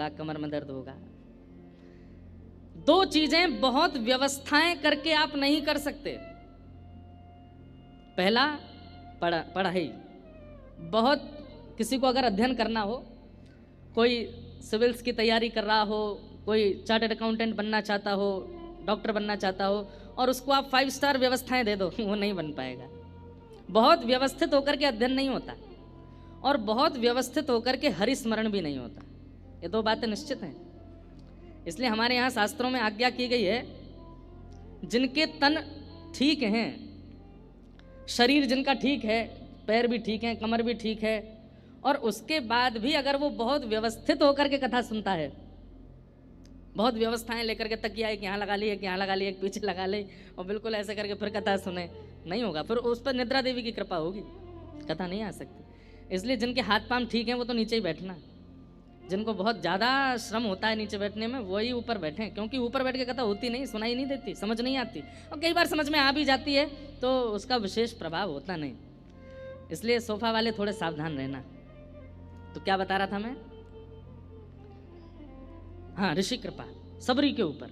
होगा, कमर में दर्द होगा। दो चीजें बहुत व्यवस्थाएं करके आप नहीं कर सकते। पहला पढ़ाई। बहुत किसी को अगर अध्ययन करना हो, कोई सिविल्स की तैयारी कर रहा हो, कोई चार्टर्ड अकाउंटेंट बनना चाहता हो, डॉक्टर बनना चाहता हो, और उसको आप 5 स्टार व्यवस्थाएं दे दो, वो नहीं बन पाएगा। बहुत व्यवस्थित होकर के अध्ययन नहीं होता, और बहुत व्यवस्थित होकर के हरिस्मरण भी नहीं होता। ये दो बातें निश्चित हैं। इसलिए हमारे यहाँ शास्त्रों में आज्ञा की गई है, जिनके तन ठीक हैं, शरीर जिनका ठीक है, पैर भी ठीक है, कमर भी ठीक है, और उसके बाद भी अगर वो बहुत व्यवस्थित होकर के कथा सुनता है, बहुत व्यवस्थाएं लेकर के तकिया एक यहाँ लगा ली, एक यहाँ लगा ली, एक पीछे लगा ली, और बिल्कुल ऐसे करके फिर कथा सुने, नहीं होगा। फिर उस पर निद्रा देवी की कृपा होगी, कथा नहीं आ सकती। इसलिए जिनके हाथ पांव ठीक हैं वो तो नीचे ही बैठना, जिनको बहुत ज़्यादा श्रम होता है नीचे बैठने में, वही ऊपर बैठें, क्योंकि ऊपर बैठ के कथा होती नहीं, सुनाई नहीं देती, समझ नहीं आती, और कई बार समझ में आ भी जाती है तो उसका विशेष प्रभाव होता नहीं। इसलिए सोफा वाले थोड़े सावधान रहना। तो क्या बता रहा था मैं? हाँ, ऋषि कृपा सबरी के ऊपर।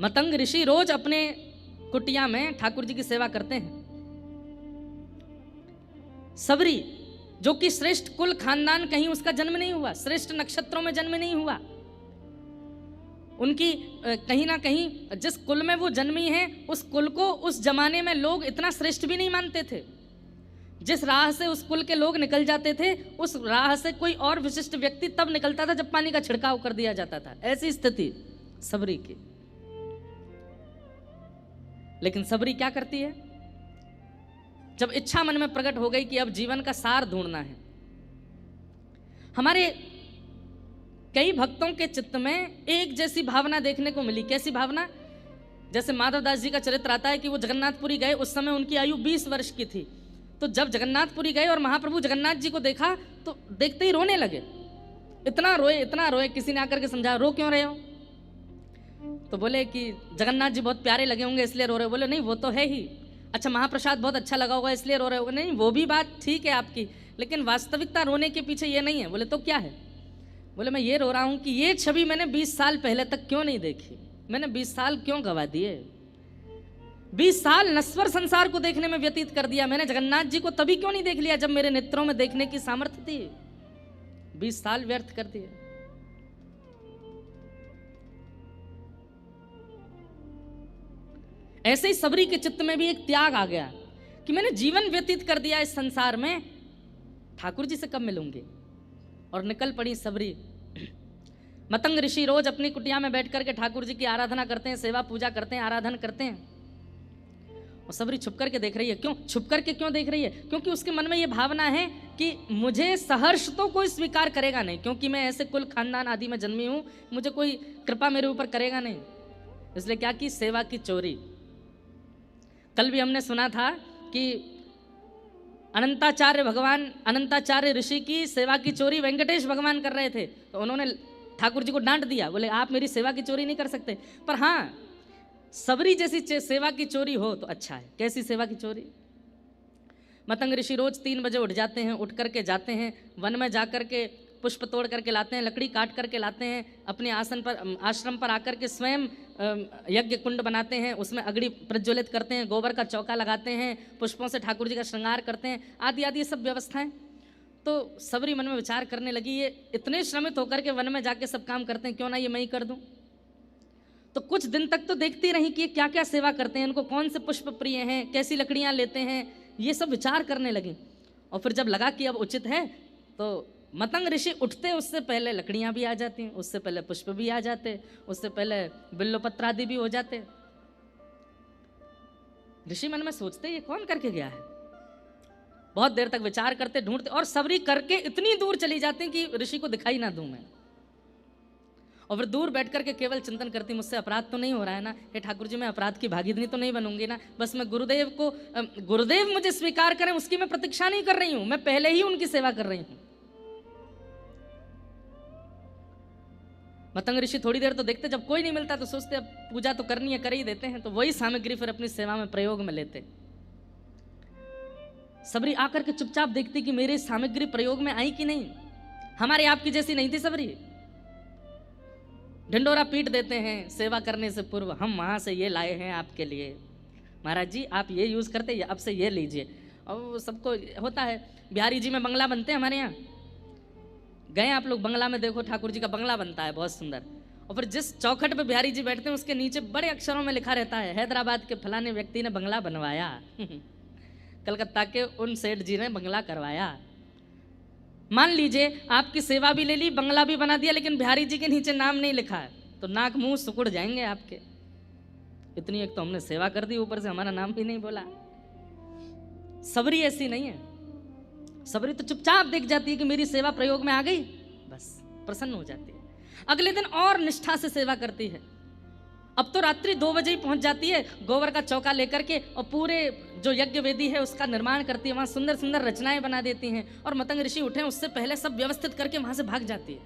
मतंग ऋषि रोज अपने कुटिया में ठाकुर जी की सेवा करते हैं। सबरी जो कि श्रेष्ठ कुल खानदान, कहीं उसका जन्म नहीं हुआ, श्रेष्ठ नक्षत्रों में जन्म नहीं हुआ, उनकी कहीं ना कहीं जिस कुल में वो जन्मी है, उस कुल को उस जमाने में लोग इतना श्रेष्ठ भी नहीं मानते थे। जिस राह से उस कुल के लोग निकल जाते थे, उस राह से कोई और विशिष्ट व्यक्ति तब निकलता था जब पानी का छिड़काव कर दिया जाता था। ऐसी स्थिति सबरी की। लेकिन सबरी क्या करती है? जब इच्छा मन में प्रकट हो गई कि अब जीवन का सार ढूंढना है। हमारे कई भक्तों के चित्त में एक जैसी भावना देखने को मिली। कैसी भावना? जैसे माधवदास जी का चरित्र आता है कि वो जगन्नाथपुरी गए, उस समय उनकी आयु 20 वर्ष की थी। तो जब जगन्नाथपुरी गए और महाप्रभु जगन्नाथ जी को देखा तो देखते ही रोने लगे। इतना रोए, किसी ने आकर के समझा, रो क्यों रहे हो? तो बोले कि जगन्नाथ जी बहुत प्यारे लगे होंगे इसलिए रो रहे हो। बोले नहीं, वो तो है ही। अच्छा, महाप्रसाद बहुत अच्छा लगा होगा इसलिए रो रहे हो? नहीं, वो भी बात ठीक है आपकी, लेकिन वास्तविकता रोने के पीछे ये नहीं है। बोले तो क्या है? बोले मैं ये रो रहा हूं कि ये छवि मैंने 20 साल पहले तक क्यों नहीं देखी, मैंने 20 साल क्यों गवा दिए, 20 साल नश्वर संसार को देखने में व्यतीत कर दिया, मैंने जगन्नाथ जी को तभी क्यों नहीं देख लिया जब मेरे नेत्रों में देखने की सामर्थ्य थी। 20 साल व्यर्थ कर दिए। ऐसे ही सबरी के चित्त में भी एक त्याग आ गया कि मैंने जीवन व्यतीत कर दिया इस संसार में, ठाकुर जी से कब मिलूंगी। और निकल पड़ी सबरी। मतंग ऋषि रोज अपनी कुटिया में बैठ करके ठाकुर जी की आराधना करते हैं, सेवा पूजा करते हैं, आराधन करते हैं। और सबरी छुप करके देख रही है। क्यों छुप करके क्यों देख रही है? क्योंकि उसके मन में यह भावना है कि मुझे सहर्ष तो कोई स्वीकार करेगा नहीं, क्योंकि मैं ऐसे कुल खानदान आदि में जन्मी हूं, मुझे कोई कृपा मेरे ऊपर करेगा नहीं। इसलिए क्या की? सेवा की चोरी। कल भी हमने सुना था कि अनंताचार्य ऋषि की सेवा की चोरी वेंकटेश भगवान कर रहे थे, तो उन्होंने ठाकुर जी को डांट दिया। बोले आप मेरी सेवा की चोरी नहीं कर सकते। पर हाँ, सबरी जैसी सेवा की चोरी हो तो अच्छा है। कैसी सेवा की चोरी? मतंग ऋषि रोज 3 बजे उठ जाते हैं, उठ करके जाते हैं वन में, जाकर के पुष्प तोड़ करके लाते हैं, लकड़ी काट करके लाते हैं, अपने आश्रम पर आकर के स्वयं यज्ञ कुंड बनाते हैं, उसमें अग्नि प्रज्वलित करते हैं, गोबर का चौका लगाते हैं, पुष्पों से ठाकुर जी का श्रृंगार करते हैं, आदि आदि ये सब व्यवस्थाएं। तो सबरी मन में विचार करने लगी, ये इतने श्रमित होकर के वन में जाके सब काम करते हैं, क्यों ना ये मैं ही कर दूं। तो कुछ दिन तक तो देखती रही कि क्या क्या सेवा करते हैं, उनको कौन से पुष्प प्रिय हैं, कैसी लकड़ियां लेते हैं, ये सब विचार करने लगी। और फिर जब लगा कि अब उचित है, तो मतंग ऋषि उठते उससे पहले लकड़ियां भी आ जाती, उससे पहले पुष्प भी आ जाते, उससे पहले बिल्वपत्र आदि भी हो जाते। ऋषि मन में सोचते ये कौन करके गया है, बहुत देर तक विचार करते, ढूंढते, और सबरी करके इतनी दूर चली जाती कि ऋषि को दिखाई ना दूं मैं। और फिर दूर बैठ करके केवल चिंतन करती, मुझसे अपराध तो नहीं हो रहा है ना, हे ठाकुर जी मैं अपराध की भागीदारी तो नहीं बनूंगी ना, बस मैं गुरुदेव मुझे स्वीकार करें उसकी मैं प्रतीक्षा नहीं कर रही हूं, मैं पहले ही उनकी सेवा कर रही हूं। मतंग ऋषि थोड़ी देर तो देखते, जब कोई नहीं मिलता तो सोचते अब पूजा तो करनी है, कर ही देते हैं, तो वही सामग्री फिर अपनी सेवा में प्रयोग में लेते। सबरी आकर के चुपचाप देखती कि मेरी सामग्री प्रयोग में आई कि नहीं। हमारी आपकी जैसी नहीं थी सबरी। ढिंडोरा पीट देते हैं सेवा करने से पूर्व, हम वहां से ये लाए हैं आपके लिए, महाराज जी आप ये यूज करते, अब से ये लीजिए। और वो सबको होता है। बिहारी जी में बंगला बनते हैं हमारे यहाँ, गए आप लोग बंगला में, देखो ठाकुर जी का बंगला बनता है बहुत सुंदर। और फिर जिस चौखट पे बिहारी जी बैठते हैं उसके नीचे बड़े अक्षरों में लिखा रहता है, हैदराबाद के फलाने व्यक्ति ने बंगला बनवाया कलकत्ता के उन सेठ जी ने बंगला करवाया। मान लीजिए आपकी सेवा भी ले ली, बंगला भी बना दिया, लेकिन बिहारी जी के नीचे नाम नहीं लिखा है, तो नाक मुंह सुकुड़ जाएंगे आपके। इतनी एक तो हमने सेवा कर दी, ऊपर से हमारा नाम भी नहीं बोला। सबरी ऐसी नहीं है। सबरी तो चुपचाप देख जाती है कि मेरी सेवा प्रयोग में आ गई, बस प्रसन्न हो जाती है। अगले दिन और निष्ठा से सेवा करती है। अब तो रात्रि 2 बजे ही पहुंच जाती है, गोबर का चौका लेकर के, और पूरे जो यज्ञ वेदी है उसका निर्माण करती है, वहां सुंदर सुंदर रचनाएं बना देती हैं। और मतंग ऋषि उठे उससे पहले सब व्यवस्थित करके वहां से भाग जाती है।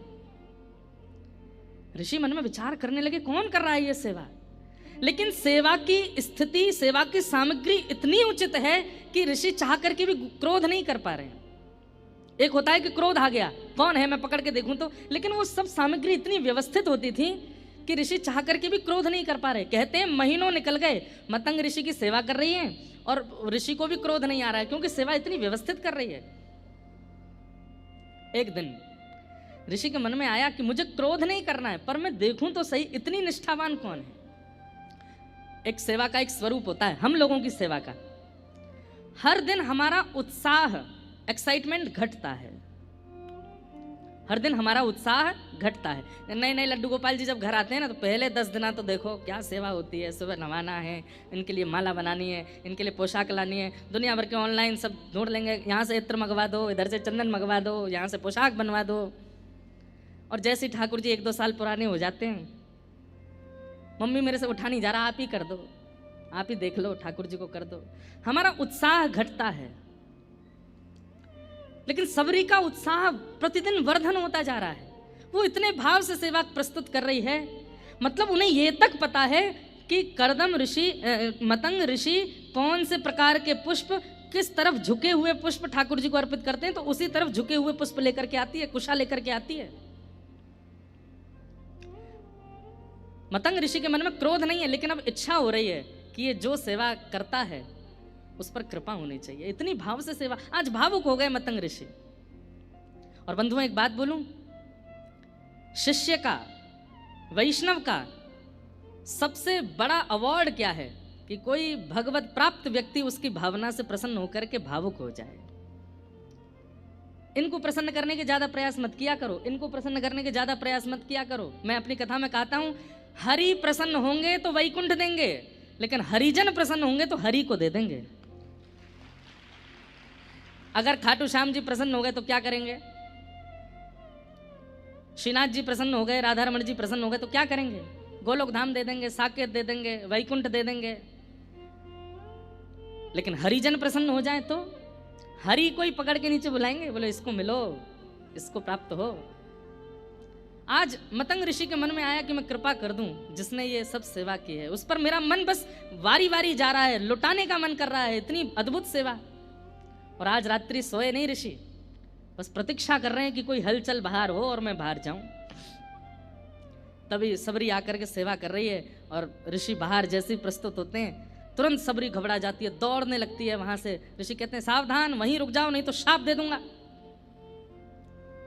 ऋषि मन में विचार करने लगे, कौन कर रहा है ये सेवा? लेकिन सेवा की स्थिति, सेवा की सामग्री इतनी उचित है कि ऋषि चाह करके भी क्रोध नहीं कर पा रहे हैं। एक होता है कि क्रोध आ गया, कौन है मैं पकड़ के देखूं तो, लेकिन वो सब सामग्री इतनी व्यवस्थित होती थी कि ऋषि चाह करके भी क्रोध नहीं कर पा रहे। कहते हैं महीनों निकल गए, मतंग ऋषि की सेवा कर रही हैं और ऋषि को भी क्रोध नहीं आ रहा है, क्योंकि सेवा इतनी व्यवस्थित कर रही है। एक दिन ऋषि के मन में आया कि मुझे क्रोध नहीं करना है, पर मैं देखूं तो सही इतनी निष्ठावान कौन है। एक सेवा का एक स्वरूप होता है, हम लोगों की सेवा का, हर दिन हमारा उत्साह, एक्साइटमेंट घटता है। हर दिन हमारा उत्साह घटता है। नए नए लड्डू गोपाल जी जब घर आते हैं ना, तो पहले 10 दिन तो देखो क्या सेवा होती है। सुबह नवाना है, इनके लिए माला बनानी है, इनके लिए पोशाक लानी है, दुनिया भर के ऑनलाइन सब ढूंढ लेंगे, यहाँ से इत्र मंगवा दो, इधर से चंदन मंगवा दो, यहाँ से पोशाक बनवा दो। और जैसे ही ठाकुर जी 1-2 साल पुराने हो जाते हैं, मम्मी मेरे से उठा नहीं जा रहा, आप ही कर दो, आप ही देख लो, ठाकुर जी को कर दो। हमारा उत्साह घटता है। लेकिन सबरी का उत्साह प्रतिदिन वर्धन होता जा रहा है। वो इतने भाव से सेवा प्रस्तुत कर रही है, मतलब उन्हें ये तक पता है कि करदम ऋषि, मतंग ऋषि कौन से प्रकार के पुष्प, किस तरफ झुके हुए पुष्प ठाकुर जी को अर्पित करते हैं, तो उसी तरफ झुके हुए पुष्प लेकर के आती है, कुशा लेकर के आती है। मतंग ऋषि के मन में क्रोध नहीं है, लेकिन अब इच्छा हो रही है कि ये जो सेवा करता है उस पर कृपा होनी चाहिए। इतनी भाव से सेवा, आज भावुक हो गए मतंग ऋषि। और बंधुओं एक बात बोलूं, शिष्य का, वैष्णव का सबसे बड़ा अवार्ड क्या है कि कोई भगवत प्राप्त व्यक्ति उसकी भावना से प्रसन्न होकर के भावुक हो जाए। इनको प्रसन्न करने के ज्यादा प्रयास मत किया करो, इनको प्रसन्न करने के ज्यादा प्रयास मत किया करो। मैं अपनी कथा में कहता हूं, हरि प्रसन्न होंगे तो वैकुंठ देंगे, लेकिन हरिजन प्रसन्न होंगे तो हरि को दे देंगे। अगर खाटू श्याम जी प्रसन्न हो गए तो क्या करेंगे? श्रीनाथ जी प्रसन्न हो गए, राधा रमण जी प्रसन्न हो गए तो क्या करेंगे? गोलोक धाम दे देंगे, साकेत दे देंगे, वैकुंठ दे देंगे। लेकिन हरिजन प्रसन्न हो जाए तो हरि को ही पकड़ के नीचे बुलाएंगे, बोले इसको मिलो, इसको प्राप्त हो। आज मतंग ऋषि के मन में आया कि मैं कृपा कर दूं, जिसने ये सब सेवा की है उस पर मेरा मन बस वारी वारी जा रहा है, लुटाने का मन कर रहा है, इतनी अद्भुत सेवा। और आज रात्रि सोए नहीं ऋषि, बस प्रतीक्षा कर रहे हैं कि कोई हलचल बाहर हो और मैं बाहर जाऊं। तभी सबरी आकर के सेवा कर रही है, और ऋषि बाहर जैसे ही प्रस्तुत होते हैं तुरंत सबरी घबरा जाती है, दौड़ने लगती है वहां से। ऋषि कहते हैं सावधान, वहीं रुक जाओ नहीं तो शाप दे दूंगा।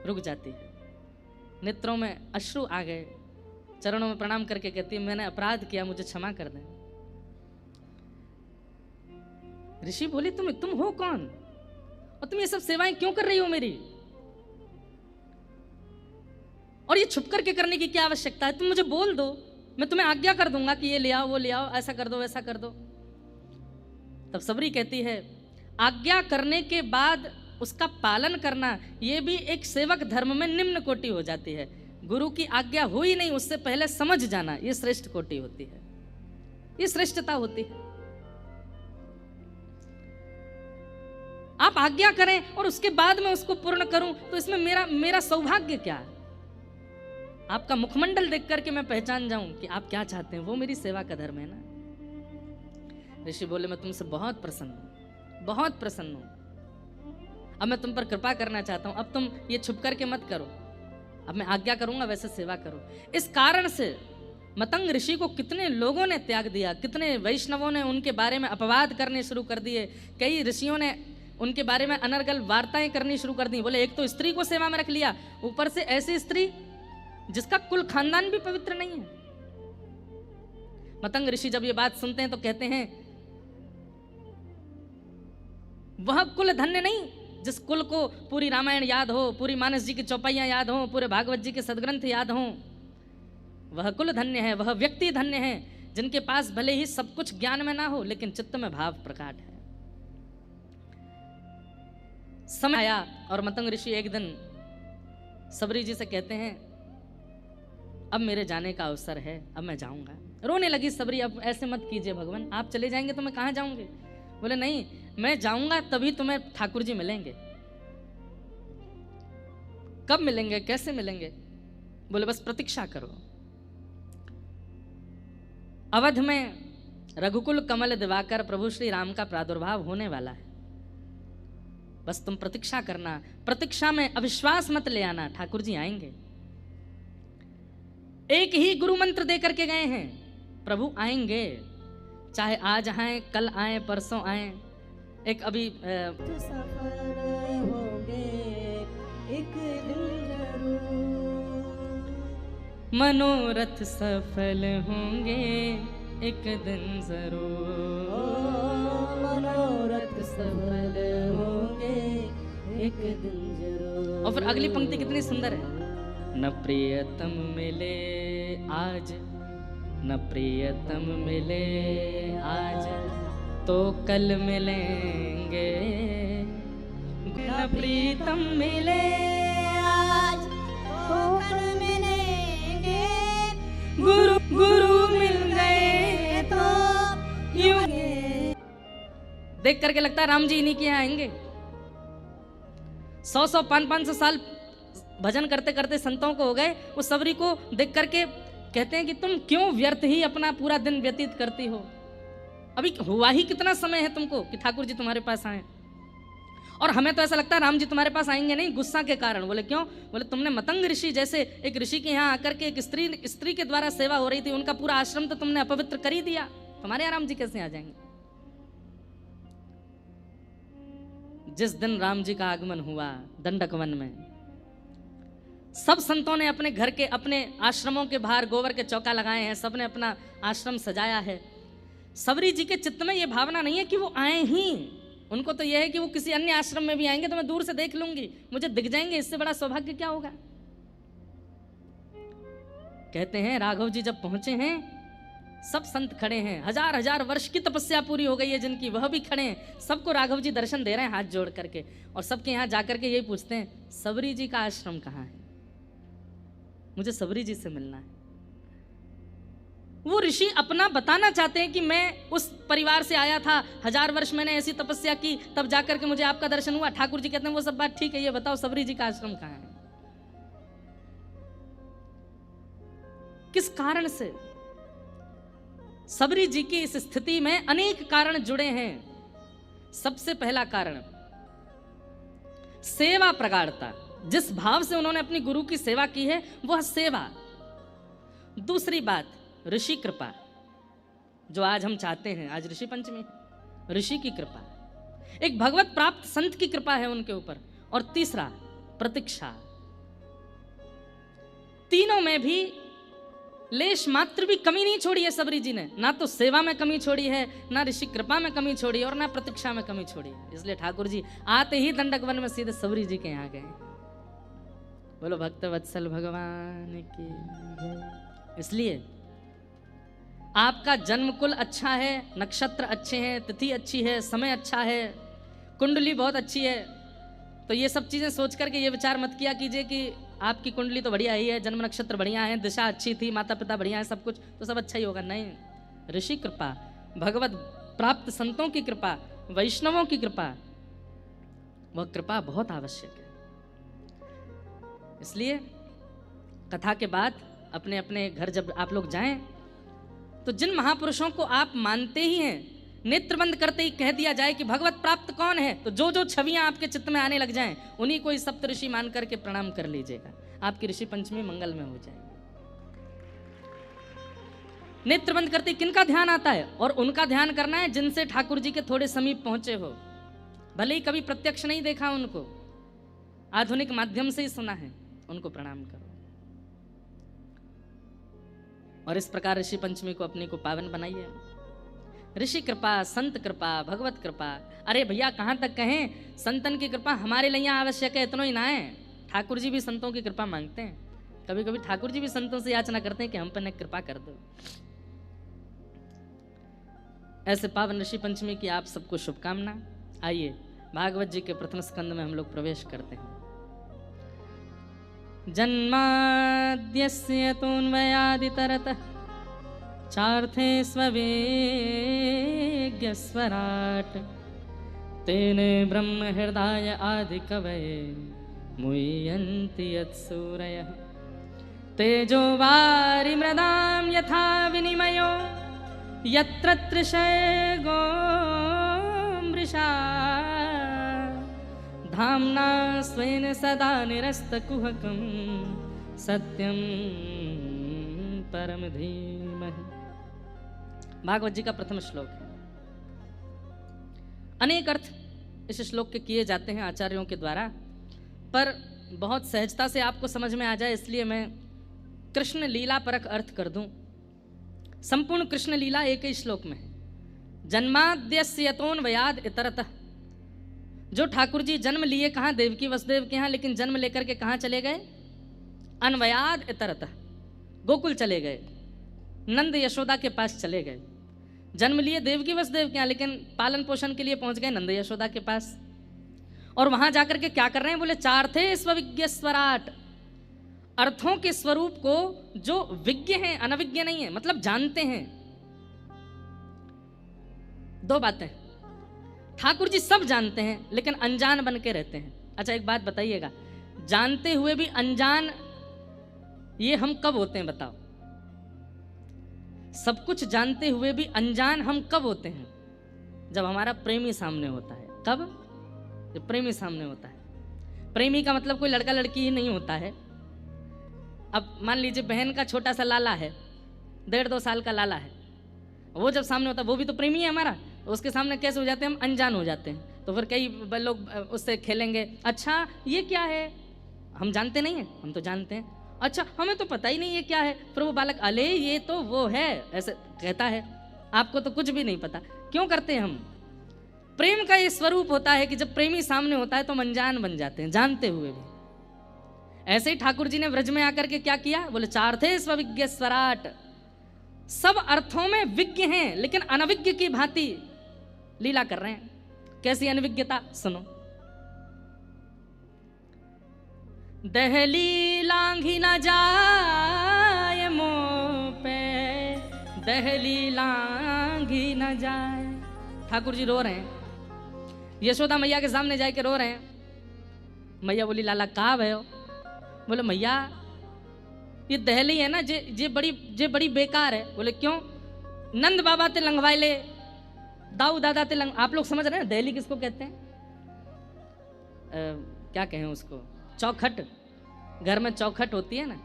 रुक जाती है, नेत्रों में अश्रु आ गए, चरणों में प्रणाम करके कहती है मैंने अपराध किया, मुझे क्षमा कर दें। ऋषि बोले तुम हो कौन, और तुम ये सब सेवाएं क्यों कर रही हो मेरी, और ये छुप करके करने की क्या आवश्यकता है? तुम मुझे बोल दो, मैं तुम्हें आज्ञा कर दूंगा कि ये ले आओ, वो ले आओ, ऐसा कर दो, वैसा कर दो। तब सबरी कहती है आज्ञा करने के बाद उसका पालन करना, ये भी एक सेवक धर्म में निम्न कोटि हो जाती है। गुरु की आज्ञा हुई नहीं उससे पहले समझ जाना, ये श्रेष्ठ कोटि होती है, ये श्रेष्ठता होती है। आप आज्ञा करें और उसके बाद में उसको पूर्ण करूं, तो इसमें मेरा सौभाग्य क्या है? आपका मुखमंडल देख करके मैं पहचान जाऊं कि आप क्या चाहते हैं, वो मेरी सेवा का धर्म है ना। ऋषि बोले मैं तुमसे बहुत प्रसन्न हूं, बहुत प्रसन्न हूं। अब मैं तुम पर कृपा करना चाहता हूं, अब तुम ये छुप करके मत करो, अब मैं आज्ञा करूंगा वैसे सेवा करो। इस कारण से मतंग ऋषि को कितने लोगों ने त्याग दिया, कितने वैष्णवों ने उनके बारे में अपवाद करने शुरू कर दिए, कई ऋषियों ने उनके बारे में अनर्गल वार्ताएं करनी शुरू कर दी। बोले एक तो स्त्री को सेवा में रख लिया, ऊपर से ऐसी स्त्री जिसका कुल खानदान भी पवित्र नहीं है। मतंग ऋषि जब ये बात सुनते हैं तो कहते हैं वह कुल धन्य नहीं जिस कुल को पूरी रामायण याद हो, पूरी मानस जी की चौपाइयां याद हो, पूरे भागवत जी के सदग्रंथ याद हो। वह कुल धन्य है, वह व्यक्ति धन्य है जिनके पास भले ही सब कुछ ज्ञान में ना हो लेकिन चित्त में भाव प्रकट है। समय आया और मतंग ऋषि एक दिन सबरी जी से कहते हैं अब मेरे जाने का अवसर है, अब मैं जाऊंगा। रोने लगी सबरी, अब ऐसे मत कीजिए भगवान, आप चले जाएंगे तो मैं कहाँ जाऊंगी। बोले नहीं, मैं जाऊंगा तभी तुम्हें ठाकुर जी मिलेंगे। कब मिलेंगे, कैसे मिलेंगे? बोले बस प्रतीक्षा करो। अवध में रघुकुल कमल दिवाकर प्रभु श्री राम का प्रादुर्भाव होने वाला है, बस तुम प्रतीक्षा करना, प्रतीक्षा में अविश्वास मत ले आना, ठाकुर जी आएंगे। एक ही गुरु मंत्र दे करके गए हैं, प्रभु आएंगे, चाहे आज आए, कल आए, परसों आए। एक अभी सफल होंगे एक दिन जरूर, मनोरथ सफल होंगे एक दिन जरूर, मनोरथ सफल होंगे एक दिन जरूर। और फिर अगली पंक्ति कितनी सुंदर है, न प्रियतम मिले आज, न प्रियतम मिले आज तो कल मिलेंगे, न प्रीतम मिले आज तो कल मिलेंगे, गुरु गुरु मिल गए तो यूं। देख करके लगता है राम जी इन्हीं के यहाँ आएंगे। 100 500 साल भजन करते करते संतों को हो गए, वो सबरी को देख करके कहते हैं कि तुम क्यों व्यर्थ ही अपना पूरा दिन व्यतीत करती हो, अभी हुआ ही कितना समय है तुमको कि ठाकुर जी तुम्हारे पास आए। और हमें तो ऐसा लगता है राम जी तुम्हारे पास आएंगे नहीं, गुस्सा के कारण। बोले क्यों? बोले तुमने मतंग ऋषि जैसे एक ऋषि के यहाँ आकर के एक स्त्री के द्वारा सेवा हो रही थी, उनका पूरा आश्रम तो तुमने अपवित्र कर ही दिया, तुम्हारे यहाँ राम जी कैसे आ जाएंगे। जिस दिन राम जी का आगमन हुआ दंडक वन में, सब संतों ने अपने घर के, अपने आश्रमों के बाहर गोबर के चौका लगाए हैं, सबने अपना आश्रम सजाया है। सबरी जी के चित्त में ये भावना नहीं है कि वो आए ही, उनको तो यह है कि वो किसी अन्य आश्रम में भी आएंगे तो मैं दूर से देख लूंगी, मुझे दिख जाएंगे, इससे बड़ा सौभाग्य क्या होगा। कहते हैं राघव जी जब पहुंचे हैं, सब संत खड़े हैं, 1000 वर्ष की तपस्या पूरी हो गई है जिनकी, वह भी खड़े हैं, सबको राघव जी दर्शन दे रहे हैं हाथ जोड़ करके, और सबके यहाँ जाकर के यही पूछते हैं सबरी जी का आश्रम कहाँ है, मुझे सबरी जी से मिलना है। वो ऋषि अपना बताना चाहते हैं कि मैं उस परिवार से आया था, 1000 वर्ष मैंने ऐसी तपस्या की, तब जाकर के मुझे आपका दर्शन हुआ। ठाकुर जी कहते हैं वो सब बात ठीक है, ये बताओ सबरी जी का आश्रम कहाँ है। किस कारण से सबरी जी की इस स्थिति में अनेक कारण जुड़े हैं। सबसे पहला कारण सेवा प्रगाढ़ता, जिस भाव से उन्होंने अपनी गुरु की सेवा की है वह सेवा। दूसरी बात ऋषि कृपा, जो आज हम चाहते हैं, आज ऋषि पंचमी, ऋषि की कृपा, एक भगवत प्राप्त संत की कृपा है उनके ऊपर। और तीसरा प्रतीक्षा। तीनों में भी लेश मात्र भी कमी नहीं छोड़ी है सबरी जी ने, ना तो सेवा में कमी छोड़ी है, ना ऋषि कृपा में कमी छोड़ी है, और ना प्रतीक्षा में कमी छोड़ी है। इसलिए ठाकुर जी आते ही दंडक वन में सीधे सबरी जी के यहाँ गए। बोलो भक्त वत्सल भगवान की। इसलिए आपका जन्म कुल अच्छा है, नक्षत्र अच्छे हैं, तिथि अच्छी है, समय अच्छा है, कुंडली बहुत अच्छी है, तो ये सब चीज़ें सोच करके ये विचार मत किया कीजिए कि आपकी कुंडली तो बढ़िया ही है, जन्म नक्षत्र बढ़िया है, दिशा अच्छी थी, माता पिता बढ़िया है, सब कुछ तो सब अच्छा ही होगा। नहीं, ऋषि कृपा, भगवत प्राप्त संतों की कृपा, वैष्णवों की कृपा, वह कृपा बहुत आवश्यक है। इसलिए कथा के बाद अपने अपने घर जब आप लोग जाएं तो जिन महापुरुषों को आप मानते ही हैं नेत्र बंद करते ही कह दिया जाए कि भगवत प्राप्त कौन है, तो जो जो छवियां आपके चित्त में आने लग जाएं उन्हीं को इस सप्तऋषि मान करके प्रणाम कर लीजिएगा, आपकी ऋषि पंचमी मंगल में हो जाएगी। नेत्र बंद करते किनका ध्यान आता है, और उनका ध्यान करना है जिनसे ठाकुर जी के थोड़े समीप पहुंचे हो, भले ही कभी प्रत्यक्ष नहीं देखा उनको, आधुनिक माध्यम से ही सुना है, उनको प्रणाम करो। और इस प्रकार ऋषि पंचमी को अपनी को पावन बनाइए। ऋषि कृपा, संत कृपा, भगवत कृपा, अरे भैया कहाँ तक कहें, संतन की कृपा हमारे लिए आवश्यक है, इतना ही ना है, ठाकुर जी भी संतों की कृपा मांगते हैं। कभी कभी ठाकुर जी भी संतों से याचना करते हैं कि हम पर कृपा कर दो। ऐसे पावन ऋषि पंचमी की आप सबको शुभकामना। आइए भागवत जी के प्रथम स्कंद में हम लोग प्रवेश करते हैं। जन्माद्यस्य तोन्वयादितरतः चार्थे स्ववेग्यस्वराट् तेने ब्रह्म हृदय आदि कवये मुह्यन्ति यत्सूरयः तेजो वारिमृदां यथा विनिमयो यत्र तृषैर्गो मृषा धाम्ना स्वेन सदा निरस्तकुहकं सत्यं परम धीमहि। भागवत जी का प्रथम श्लोक है। अनेक अर्थ इस श्लोक के किए जाते हैं आचार्यों के द्वारा, पर बहुत सहजता से आपको समझ में आ जाए इसलिए मैं कृष्ण लीला परक अर्थ कर दूं। संपूर्ण कृष्ण लीला एक ही श्लोक में है। जन्माद्यस्य यतोन्वयाद् इतरतः, जो ठाकुर जी जन्म लिए कहाँ, देवकी वसुदेव के यहाँ, लेकिन जन्म लेकर के कहाँ चले गए, अन्वयाद् इतरतः, गोकुल चले गए, नंद यशोदा के पास चले गए। जन्म लिए देवकी वसुदेव के यहाँ, लेकिन पालन पोषण के लिए पहुंच गए नंद यशोदा के पास। और वहां जाकर के क्या कर रहे हैं, बोले चार्थे स्वविज्ञ स्वराट, अर्थों के स्वरूप को जो विज्ञ हैं, अनविज्ञ नहीं है, मतलब जानते हैं। दो बातें, ठाकुर जी सब जानते हैं लेकिन अनजान बन के रहते हैं। अच्छा एक बात बताइएगा, जानते हुए भी अनजान ये हम कब होते हैं बताओ? सब कुछ जानते हुए भी अनजान हम कब होते हैं? जब हमारा प्रेमी सामने होता है। कब? जब प्रेमी सामने होता है। प्रेमी का मतलब कोई लड़का लड़की ही नहीं होता है। अब मान लीजिए बहन का छोटा सा लाला है, 1.5-2 साल का लाला है, वो जब सामने होता है वो भी तो प्रेमी है हमारा, उसके सामने कैसे हो जाते हैं हम, अनजान हो जाते हैं। तो फिर कई लोग उससे खेलेंगे, अच्छा ये क्या है, हम जानते नहीं हैं, हम तो जानते हैं, अच्छा हमें तो पता ही नहीं है क्या है। फिर वो बालक अले ये तो वो है ऐसे कहता है, आपको तो कुछ भी नहीं पता। क्यों करते हैं हम? प्रेम का ये स्वरूप होता है कि जब प्रेमी सामने होता है तो हम अनजान बन जाते हैं, जानते हुए भी। ऐसे ही ठाकुर जी ने व्रज में आकर के क्या किया, बोले चार्थे स्वविज्ञ स्वराट, सब अर्थों में विज्ञ हैं लेकिन अनविज्ञ की भांति लीला कर रहे हैं। कैसी अनविज्ञता सुनो। दहली लांघी न जाए मुँह पे, दहली लांघी न जाए। ठाकुर जी रो रहे हैं, यशोदा मैया के सामने जाके रो रहे हैं। मैया बोली लाला कहाँ भयो? बोले मैया ये दहली है ना जे बड़ी बेकार है। बोले क्यों? नंद बाबा ते लंघवाए ले, दाऊ दादा ते लंग। आप लोग समझ रहे हैं दहली किसको कहते हैं? क्या कहें उसको, चौखट। घर में चौखट होती है ना,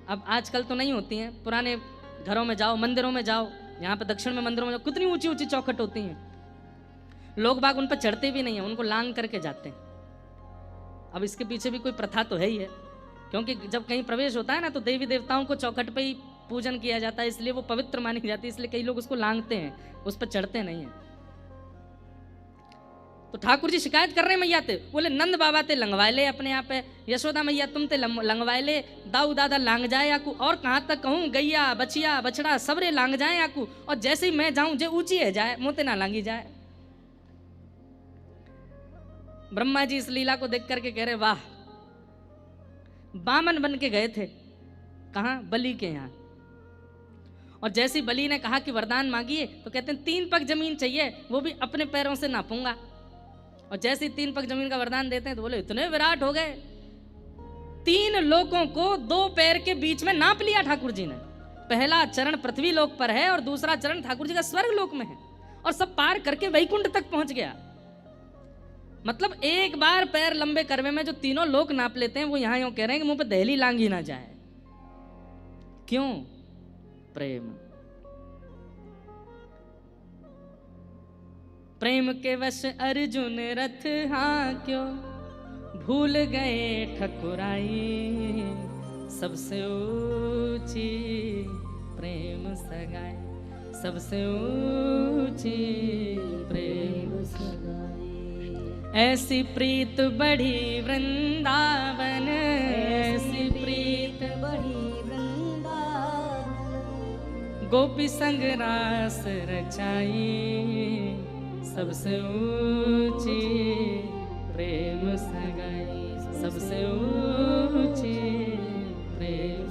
अब आजकल तो नहीं होती हैं, पुराने घरों में जाओ, मंदिरों में जाओ, यहाँ पे दक्षिण में मंदिरों में जाओ, कितनी ऊंची ऊंची चौखट होती हैं। लोग बाग उन पर चढ़ते भी नहीं हैं, उनको लांग करके जाते हैं। अब इसके पीछे भी कोई प्रथा तो है ही है, क्योंकि जब कहीं प्रवेश होता है ना तो देवी देवताओं को चौखट पे ही पूजन किया जाता है, इसलिए वो पवित्र मानी जाती है, इसलिए कई लोग उसको लांघते हैं, उस पर चढ़ते नहीं हैं। तो ठाकुर जी शिकायत कर रहे हैं मैया ते, बोले नंद बाबा ते लंघवाए ले अपने यहाँ पे, यशोदा मैया तुम ते लंघवाए ले, दाऊ दादा लांग जाए आकू, और कहाँ तक कहूँ गैया बचिया बछड़ा सबरे लांग जाए आकू, और जैसे ही मैं जाऊं जे ऊंची है जाए मोते ना लांगी जाए। ब्रह्मा जी इस लीला को देख करके कह रहे वाह, बामन बन के गए थे कहाँ, बलि के यहाँ, और जैसी बलि ने कहा कि वरदान मांगिए तो कहते हैं 3 पग जमीन चाहिए, वो भी अपने पैरों से नापूंगा। और जैसे 3 पग जमीन का वरदान देते हैं तो बोले इतने विराट हो गए, 3 लोकों को 2 पैर के बीच में नाप लिया ठाकुर जी ने। पहला चरण पृथ्वी लोक पर है और दूसरा चरण ठाकुर जी का स्वर्ग लोक में है, और सब पार करके वैकुंठ तक पहुंच गया। मतलब एक बार पैर लंबे करवे में जो तीनों लोग नाप लेते हैं, वो यहां यूं कह रहे हैं कि मुंह पे दहली लांग ही ना जाए। क्यों? प्रेम। प्रेम के वश अर्जुन रथ हाँक्यो, भूल गए ठकुराई, सबसे ऊंची प्रेम सगाई, सबसे ऊंची प्रेम सगाई। ऐसी प्रीत बढ़ी वृंदावन, ऐसी प्रीत बढ़ी वृंदावन, गोपी संग रास रचाई, सबसे ऊंची प्रेम सगाई, सबसे ऊंची प्रेम।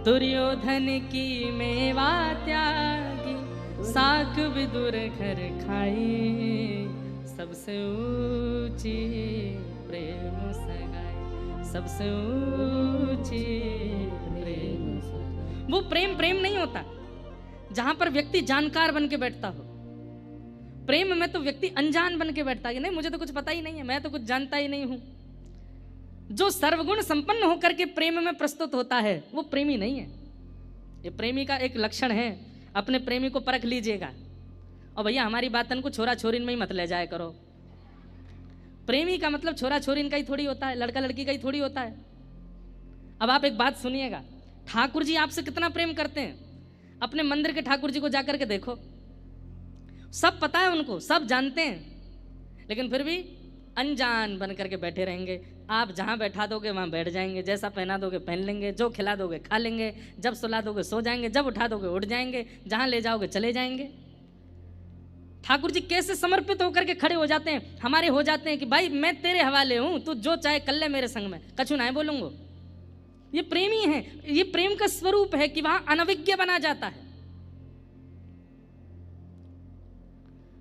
दुर्योधन की मेवा त्यागी, साख विदुर घर खाई, सबसे ऊंची प्रेम सगाई, सबसे ऊंची प्रेम सगाई। वो प्रेम प्रेम नहीं होता जहां पर व्यक्ति जानकार बन के बैठता हो। प्रेम में तो व्यक्ति अनजान बन के बैठता है, नहीं मुझे तो कुछ पता ही नहीं है, मैं तो कुछ जानता ही नहीं हूं। जो सर्वगुण संपन्न होकर के प्रेम में प्रस्तुत होता है वो प्रेमी नहीं है। ये प्रेमी का एक लक्षण है। अपने प्रेमी को परख लीजिएगा। और भैया हमारी बातन को छोरा छोरीन में ही मत ले जाया करो। प्रेमी का मतलब छोरा छोरीन का ही थोड़ी होता है, लड़का लड़की का ही थोड़ी होता है। अब आप एक बात सुनिएगा, ठाकुर जी आपसे कितना प्रेम करते हैं। अपने मंदिर के ठाकुर जी को जाकर के देखो, सब पता है उनको, सब जानते हैं, लेकिन फिर भी अनजान बन करके बैठे रहेंगे। आप जहाँ बैठा दोगे वहाँ बैठ जाएंगे, जैसा पहना दोगे पहन लेंगे, जो खिला दोगे खा लेंगे, जब सुला दोगे सो जाएंगे, जब उठा दोगे उठ जाएंगे, जहाँ ले जाओगे चले जाएंगे। ठाकुर जी कैसे समर्पित होकर के खड़े हो जाते हैं, हमारे हो जाते हैं कि भाई मैं तेरे हवाले हूँ, तू जो चाहे कर ले मेरे संग में, कछु ना बोलूंगा। ये प्रेमी है। ये प्रेम का स्वरूप है कि वहां अनविज्ञ बना जाता है।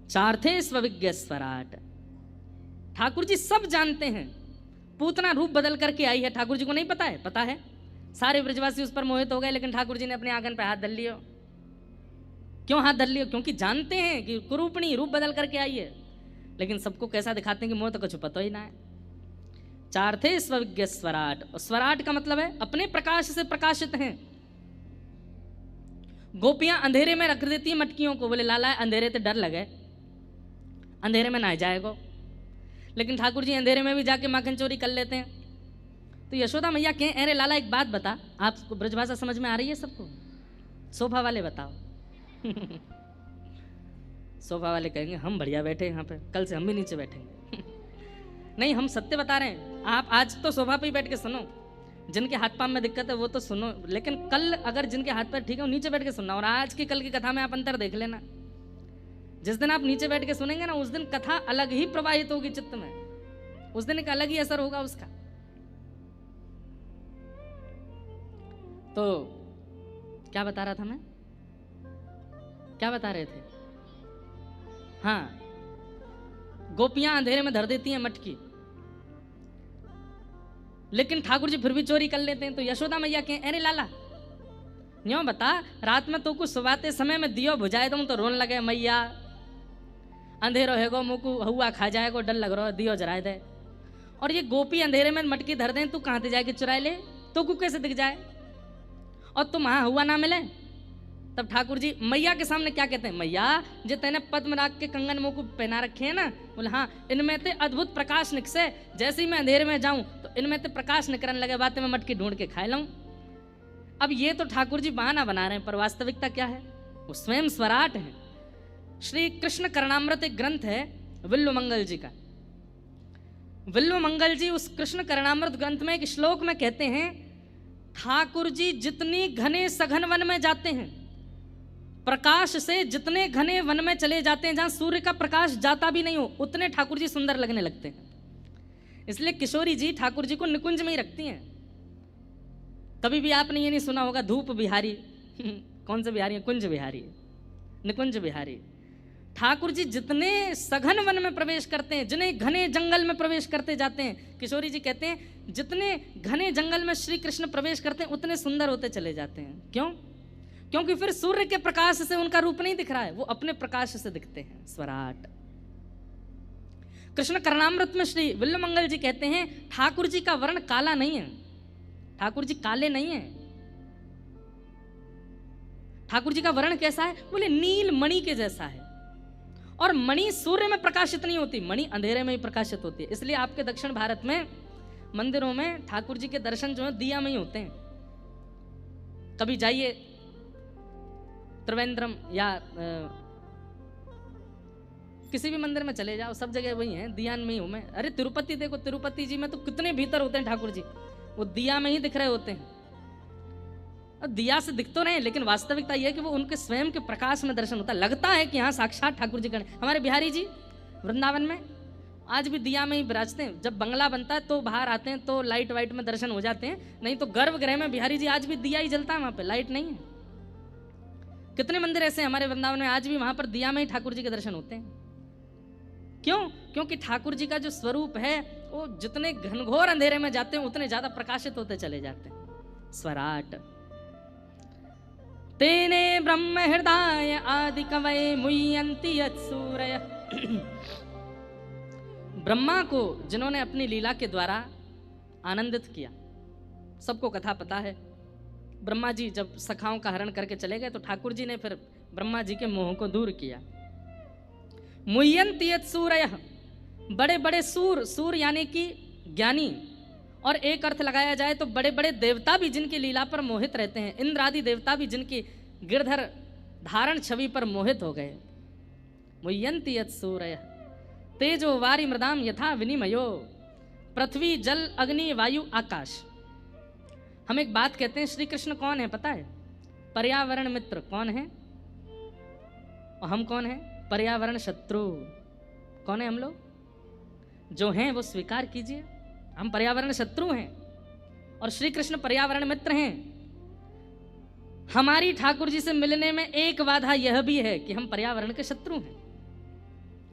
चार्थे स्वविज्ञ स्वराट। ठाकुर जी सब जानते हैं। पूतना रूप बदल करके आई है, ठाकुर जी को नहीं पता है? पता है। सारे ब्रजवासी उस पर मोहित हो गए, लेकिन ठाकुर जी ने अपने आंगन पे हाथ धर लिया। क्यों हाथ धर लिया? क्योंकि जानते हैं कि कुरूपणी रूप बदल करके आई है, लेकिन सबको कैसा दिखाते हैं कि मोह तो कुछ पता ही ना है। चार्थे स्वविज्ञ स्वराट। और स्वराट का मतलब है अपने प्रकाश से प्रकाशित हैं। गोपियां अंधेरे में रख देती हैं मटकियों को, बोले लाला अंधेरे से डर लगे, अंधेरे में ना जाएगो। लेकिन ठाकुर जी अंधेरे में भी जाके माखन चोरी कर लेते हैं। तो यशोदा मैया कहें, अरे लाला एक बात बता, आपको ब्रजभाषा समझ में आ रही है सबको? सोफा वाले बताओ। सोफा वाले कहेंगे हम बढ़िया बैठे यहाँ पे, कल से हम भी नीचे बैठेंगे। नहीं, हम सत्य बता रहे हैं। आप आज तो सोफा पे ही बैठ के सुनो, जिनके हाथ पांव में दिक्कत है वो तो सुनो, लेकिन कल अगर जिनके हाथ पैर ठीक है वो नीचे बैठ के सुनना। और आज की कल की कथा में आप अंतर देख लेना। जिस दिन आप नीचे बैठ के सुनेंगे ना, उस दिन कथा अलग ही प्रवाहित होगी चित्त में, उस दिन एक अलग ही असर होगा उसका। तो क्या बता रहा था मैं? क्या बता रहे थे? हाँ, गोपियां अंधेरे में धर देती हैं मटकी, लेकिन ठाकुर जी फिर भी चोरी कर लेते हैं। तो यशोदा मैया कहें, अरे लाला न्यों बता, रात में तो कुछ सुबाते समय में दियो बुझाए दूं तो रोन लगे मैया, अंधेरो है गो मुकु हुआ खा जाएगो, डर लग रहा है, दियो जराए दे। और ये गोपी अंधेरे में मटकी धर दें, तू कहाँ से जाके चुराए ले? तो को कैसे दिख जाए और तुम वहां हुआ ना मिले? तब ठाकुर जी मैया के सामने क्या कहते हैं, मैया जो तेने पद्मराग के कंगन मुंह को पहना रखे हैं ना, बोले हाँ, इनमें ते अद्भुत प्रकाश निकसे, जैसे ही मैं अंधेरे में जाऊं तो इनमें ते प्रकाश निकलने लगे, बातें मैं मटकी ढूंढ के खा लाऊं। अब ये तो ठाकुर जी बहाना बना रहे हैं, पर वास्तविकता क्या है? वो स्वयं स्वराट है। श्री कृष्ण करणामृत एक ग्रंथ है विल्व मंगल जी का। विल्व मंगल जी उस कृष्ण करणामृत ग्रंथ में एक श्लोक में कहते हैं, ठाकुर जी जितनी घने सघन वन में जाते हैं, प्रकाश से जितने घने वन में चले जाते हैं, जहां सूर्य का प्रकाश जाता भी नहीं हो, उतने ठाकुर जी सुंदर लगने लगते हैं। इसलिए किशोरी जी ठाकुर जी को निकुंज में ही रखती हैं। कभी भी आपने ये नहीं सुना होगा धूप बिहारी। कौन से बिहारी है? कुंज बिहारी, निकुंज बिहारी। ठाकुर जी जितने सघन वन में प्रवेश करते हैं, जितने घने जंगल में प्रवेश करते जाते हैं, किशोरी जी कहते हैं जितने घने जंगल में श्री कृष्ण प्रवेश करते हैं उतने सुंदर होते चले जाते हैं। क्यों? क्योंकि फिर सूर्य के प्रकाश से उनका रूप नहीं दिख रहा है, वो अपने प्रकाश से दिखते हैं। स्वराट। कृष्ण करणामृत में श्री विल्लमंगल जी कहते हैं ठाकुर जी का वर्ण काला नहीं है, ठाकुर जी काले नहीं है। ठाकुर जी का वर्ण कैसा है? बोले नील मणि के जैसा है। और मणि सूर्य में प्रकाशित नहीं होती, मणि अंधेरे में ही प्रकाशित होती है। इसलिए आपके दक्षिण भारत में मंदिरों में ठाकुर जी के दर्शन जो है दिया में ही होते हैं। कभी जाइए त्रिवेंद्रम या किसी भी मंदिर में चले जाओ, सब जगह वही है, दिया में ही हूं मैं। अरे तिरुपति देखो, तिरुपति जी में तो कितने भीतर होते हैं ठाकुर जी, वो दिया में ही दिख रहे होते हैं। और दिया से दिख तो रहे, लेकिन वास्तविकता यह है कि वो उनके स्वयं के प्रकाश में दर्शन होता है। लगता है कि हाँ साक्षात ठाकुर जी खड़े। हमारे बिहारी जी वृंदावन में आज भी दिया में ही विराजते हैं। जब बंगला बनता है तो बाहर आते हैं तो लाइट वाइट में दर्शन हो जाते हैं, नहीं तो गर्भगृह में बिहारी जी आज भी दिया ही जलता है, वहां पे लाइट नहीं है। कितने मंदिर ऐसे हैं हमारे वृंदावन में, आज भी वहां पर दिया में ही ठाकुर जी के दर्शन होते हैं। क्यों? क्योंकि ठाकुर जी का जो स्वरूप है वो जितने घनघोर अंधेरे में जाते हैं उतने ज्यादा प्रकाशित होते चले जाते हैं। स्वराट। तेने ब्रह्म हृदय आदि कवये मुह्यन्ति यत्सूरय। ब्रह्मा को जिन्होंने अपनी लीला के द्वारा आनंदित किया, सबको कथा पता है। ब्रह्मा जी जब सखाओं का हरण करके चले गए तो ठाकुर जी ने फिर ब्रह्मा जी के मोह को दूर किया। मुह्यन्ति यत्सूरय, बड़े बड़े सूर, सूर यानी कि ज्ञानी, और एक अर्थ लगाया जाए तो बड़े बड़े देवता भी जिनकी लीला पर मोहित रहते हैं, इंद्र आदि देवता भी जिनकी गिरधर धारण छवि पर मोहित हो गए। मुह्यन्ति यत्सूरय तेजो वारि मृदाम यथा विनिमयो, पृथ्वी जल अग्नि वायु आकाश। हम एक बात कहते हैं, श्री कृष्ण कौन है पता है? पर्यावरण मित्र। कौन है? और हम कौन है? पर्यावरण शत्रु। कौन है हम लोग? जो हैं वो स्वीकार कीजिए, हम पर्यावरण शत्रु हैं और श्री कृष्ण पर्यावरण मित्र हैं। हमारी ठाकुर जी से मिलने में एक बाधा यह भी है कि हम पर्यावरण के शत्रु हैं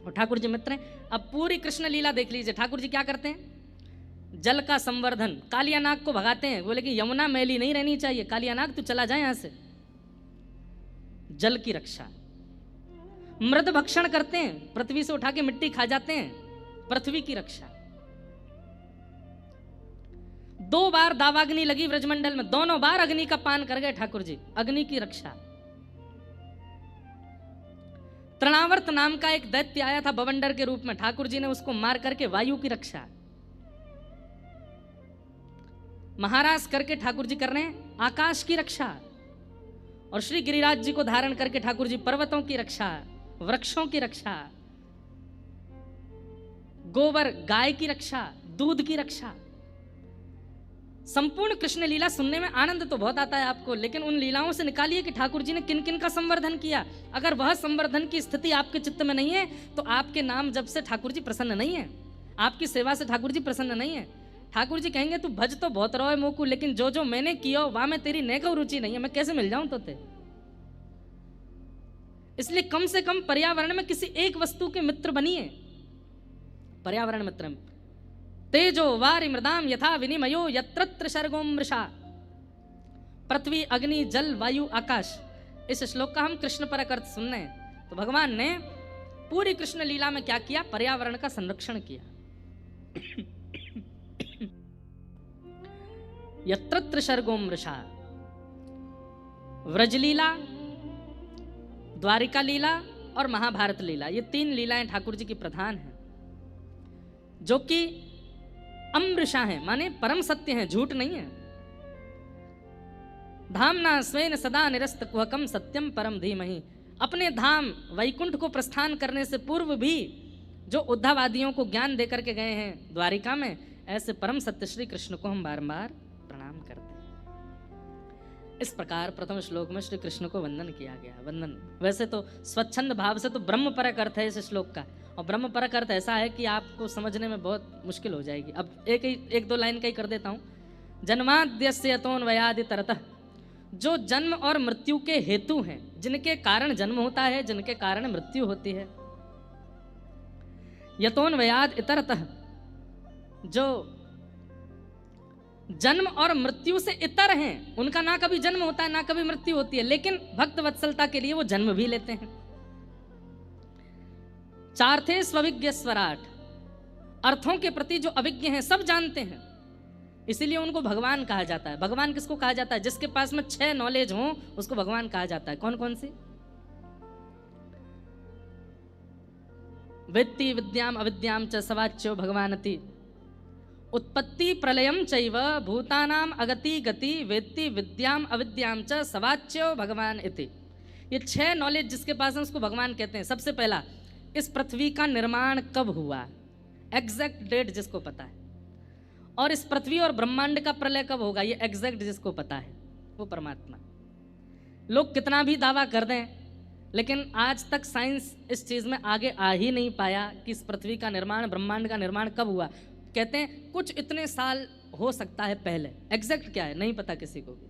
और ठाकुर जी मित्र हैं। अब पूरी कृष्ण लीला देख लीजिए, ठाकुर जी क्या करते हैं? जल का संवर्धन, कालिया नाग को भगाते हैं, बोले कि यमुना मैली नहीं रहनी चाहिए, कालिया नाग तू चला जाए यहां से। जल की रक्षा। मृद भक्षण करते हैं, पृथ्वी से उठा के मिट्टी खा जाते हैं, पृथ्वी की रक्षा। 2 बार दावाग्नि लगी व्रजमंडल में, दोनों बार अग्नि का पान कर गए ठाकुर जी, अग्नि की रक्षा। तृणावर्त नाम का एक दैत्य आया था बवंडर के रूप में, ठाकुर जी ने उसको मार करके वायु की रक्षा। महाराज करके ठाकुर जी कर रहे हैं आकाश की रक्षा, और श्री गिरिराज जी को धारण करके ठाकुर जी पर्वतों की रक्षा, वृक्षों की रक्षा, गोबर गाय की रक्षा, दूध की रक्षा। संपूर्ण कृष्ण लीला सुनने में आनंद तो बहुत आता है आपको, लेकिन उन लीलाओं से निकालिए कि ठाकुर जी ने किन किन का संवर्धन किया। अगर वह संवर्धन की स्थिति आपके चित्त में नहीं है तो आपके नाम जब से ठाकुर जी प्रसन्न नहीं है, आपकी सेवा से ठाकुर जी प्रसन्न नहीं है। ठाकुर जी कहेंगे तू भज तो बहुत रोए मोकू, लेकिन जो जो मैंने किया वहां में तेरी नेको रुचि नहीं है, मैं कैसे मिल जाऊं तोते। इसलिए कम से कम पर्यावरण में किसी एक वस्तु के मित्र बनिए। पर्यावरण मित्र। तेजो वारि मृदाम यथा विनिमयो यत्रत्र सर्गो मृषा, पृथ्वी अग्नि जल वायु आकाश। इस श्लोक का हम कृष्ण परक अर्थ सुन रहे हैं। तो भगवान ने पूरी कृष्ण लीला में क्या किया? पर्यावरण का संरक्षण किया। यत्रत्र सर्गो मृषा, व्रजलीला, द्वारिका लीला और महाभारत लीला, ये 3 लीलाएं ठाकुर जी की प्रधान हैं, जो कि अमृषा हैं, माने परम सत्य हैं, झूठ नहीं है। धामना स्वेन सदा निरस्त कुहकम सत्यम परम धीमहि। अपने धाम वैकुंठ को प्रस्थान करने से पूर्व भी जो उद्धवादियों को ज्ञान देकर के गए हैं द्वारिका में, ऐसे परम सत्य श्री कृष्ण को हम बारंबार प्रणाम करते हैं। इस प्रकार प्रथम श्लोक में श्री कृष्ण को वंदन किया गया। वंदन वैसे तो स्वच्छंद भाव से तो ब्रह्म परक अर्थ है इस श्लोक का, और ब्रह्म परक अर्थ ऐसा है कि आपको समझने में बहुत मुश्किल हो जाएगी। अब एक दो लाइन का ही कर देता हूं। जन्माद्यस्य यतोऽन्वयादि तरतः, जो जन्म और मृत्यु के हेतु हैं, जिनके कारण जन्म होता है, जिनके कारण मृत्यु होती है। यतोऽन्वयाद् इतरतः, जो जन्म और मृत्यु से इतर हैं, उनका ना कभी जन्म होता है ना कभी मृत्यु होती है, लेकिन भक्त वत्सलता के लिए वो जन्म भी लेते हैं। 4 थे स्वविज्ञ स्वराट, अर्थों के प्रति जो अभिज्ञ हैं, सब जानते हैं, इसीलिए उनको भगवान कहा जाता है। भगवान किसको कहा जाता है? जिसके पास में 6 नॉलेज हो उसको भगवान कहा जाता है। कौन कौन सी? वेत्ति विद्याम अविद्याम च सवाच्यो भगवानति, उत्पत्ति प्रलयम चैव भूतानाम अगति गति, वेत्ति विद्याम अविद्याम च सवाच्यो भगवान इति। ये 6 नॉलेज जिसके पास है उसको भगवान कहते हैं। सबसे पहला, इस पृथ्वी का निर्माण कब हुआ, एग्जैक्ट डेट जिसको पता है, और इस पृथ्वी और ब्रह्मांड का प्रलय कब होगा, ये एग्जैक्ट जिसको पता है, वो परमात्मा। लोग कितना भी दावा कर दें, लेकिन आज तक साइंस इस चीज में आगे आ ही नहीं पाया कि इस पृथ्वी का निर्माण, ब्रह्मांड का निर्माण कब हुआ। कहते हैं कुछ इतने साल हो सकता है पहले, एग्जैक्ट क्या है नहीं पता किसी को भी।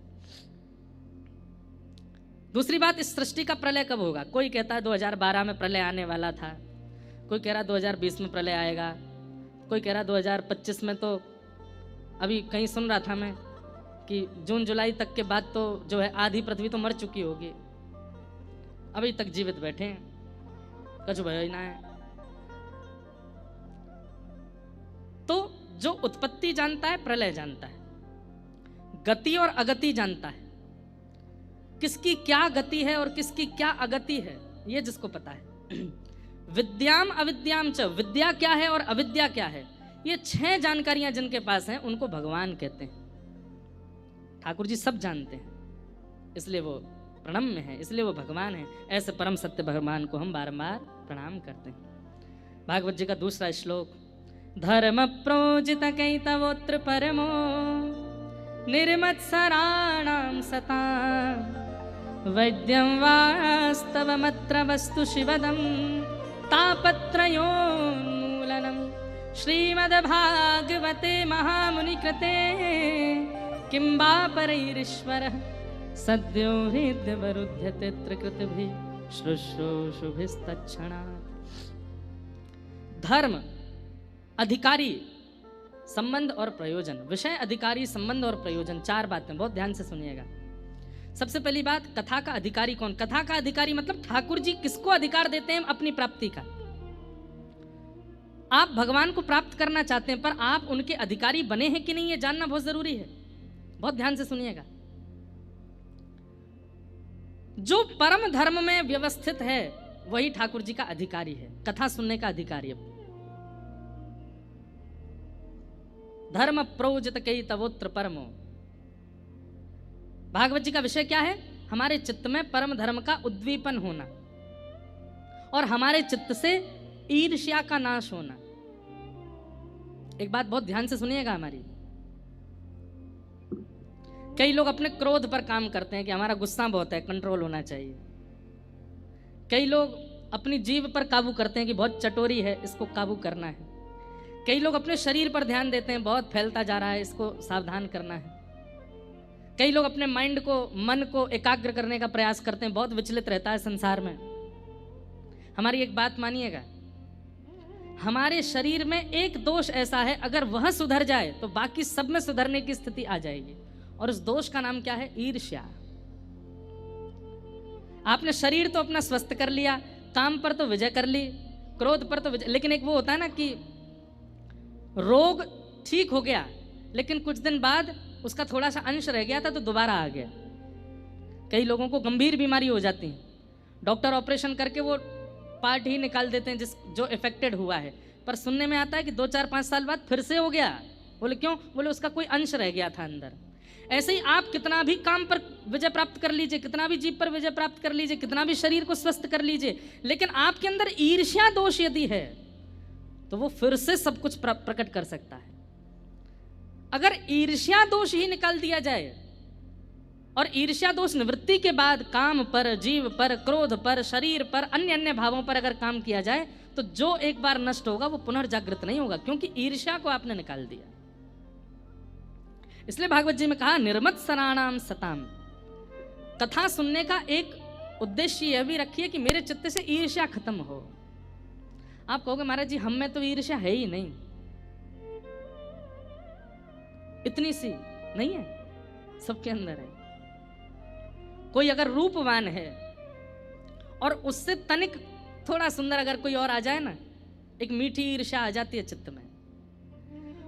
दूसरी बात, इस सृष्टि का प्रलय कब होगा। कोई कहता है 2012 में प्रलय आने वाला था, कोई कह रहा 2020 में प्रलय आएगा, कोई कह रहा 2025 में। तो अभी कहीं सुन रहा था मैं कि जून जुलाई तक के बाद तो जो है आधी पृथ्वी तो मर चुकी होगी, अभी तक जीवित बैठे हैं, कुछ भय ना है। तो जो उत्पत्ति जानता है, प्रलय जानता है, गति और अगति जानता है, किसकी क्या गति है और किसकी क्या अगति है, ये जिसको पता है। विद्याम अविद्याम च, विद्या क्या है और अविद्या क्या है, ये 6 जानकारियां जिनके पास हैं उनको भगवान कहते हैं। ठाकुर जी सब जानते हैं, इसलिए वो प्रणम्य है, इसलिए वो भगवान है। ऐसे परम सत्य भगवान को हम बारंबार प्रणाम करते हैं। भागवत जी का दूसरा श्लोक, धर्म प्रोजित कैतवोत्र परमो निर्मत्सराणां सतां, वैद्यं वास्तवमत्र वस्तु शिवदं तापत्रयोन्मूलनं, श्रीमद्भागवते महामुनिकृते किं वा परैरीश्वरः सद्यो हृद्यवरुध्यते त्रिकृतिभिः शुश्रूषुभिस्तत्क्षणात्। धर्म, अधिकारी, संबंध और प्रयोजन। विषय, अधिकारी, संबंध और प्रयोजन, 4 बातें बहुत ध्यान से सुनिएगा। सबसे पहली बात, कथा का अधिकारी कौन। कथा का अधिकारी मतलब ठाकुर जी किसको अधिकार देते हैं अपनी प्राप्ति का। आप भगवान को प्राप्त करना चाहते हैं, पर आप उनके अधिकारी बने हैं कि नहीं ये जानना बहुत जरूरी है। बहुत ध्यान से सुनिएगा। जो परम धर्म में व्यवस्थित है वही ठाकुर जी का अधिकारी है, कथा सुनने का अधिकारी है। धर्म प्रोजित कैतवोत्र परमो। भागवत जी का विषय क्या है? हमारे चित्त में परम धर्म का उद्दीपन होना और हमारे चित्त से ईर्ष्या का नाश होना। एक बात बहुत ध्यान से सुनिएगा हमारी। कई लोग अपने क्रोध पर काम करते हैं कि हमारा गुस्सा बहुत है, कंट्रोल होना चाहिए। कई लोग अपनी जीभ पर काबू करते हैं कि बहुत चटोरी है, इसको काबू करना है। कई लोग अपने शरीर पर ध्यान देते हैं, बहुत फैलता जा रहा है, इसको सावधान करना है। कई लोग अपने माइंड को, मन को एकाग्र करने का प्रयास करते हैं, बहुत विचलित रहता है संसार में। हमारी एक बात मानिएगा, हमारे शरीर में एक दोष ऐसा है, अगर वह सुधर जाए तो बाकी सब में सुधरने की स्थिति आ जाएगी, और उस दोष का नाम क्या है? ईर्ष्या। आपने शरीर तो अपना स्वस्थ कर लिया, काम पर तो विजय कर ली, क्रोध पर तो विजय, लेकिन एक वो होता है ना कि रोग ठीक हो गया लेकिन कुछ दिन बाद उसका थोड़ा सा अंश रह गया था तो दोबारा आ गया। कई लोगों को गंभीर बीमारी हो जाती है, डॉक्टर ऑपरेशन करके वो पार्ट ही निकाल देते हैं जो इफेक्टेड हुआ है, पर सुनने में आता है कि 2, 4, 5 साल बाद फिर से हो गया। बोले क्यों? बोले उसका कोई अंश रह गया था अंदर। ऐसे ही आप कितना भी काम पर विजय प्राप्त कर लीजिए, कितना भी जीव पर विजय प्राप्त कर लीजिए, कितना भी शरीर को स्वस्थ कर लीजिए, लेकिन आपके अंदर ईर्ष्या दोष यदि है तो वो फिर से सब कुछ प्रकट कर सकता है। अगर ईर्ष्या दोष ही निकाल दिया जाए और ईर्ष्या दोष निवृत्ति के बाद काम पर, जीव पर, क्रोध पर, शरीर पर, अन्य अन्य भावों पर अगर काम किया जाए तो जो एक बार नष्ट होगा वो पुनर्जागृत नहीं होगा, क्योंकि ईर्ष्या को आपने निकाल दिया। इसलिए भागवत जी में कहा निर्मत्सराणाम सताम। कथा सुनने का एक उद्देश्य यह भी रखिए कि मेरे चित्त से ईर्ष्या खत्म हो। आप कहोगे महाराज जी हम में तो ईर्ष्या है ही नहीं, इतनी सी नहीं है, सबके अंदर है। कोई अगर रूपवान है और उससे तनिक थोड़ा सुंदर अगर कोई और आ जाए ना, एक मीठी ईर्ष्या आ जाती है चित्त में।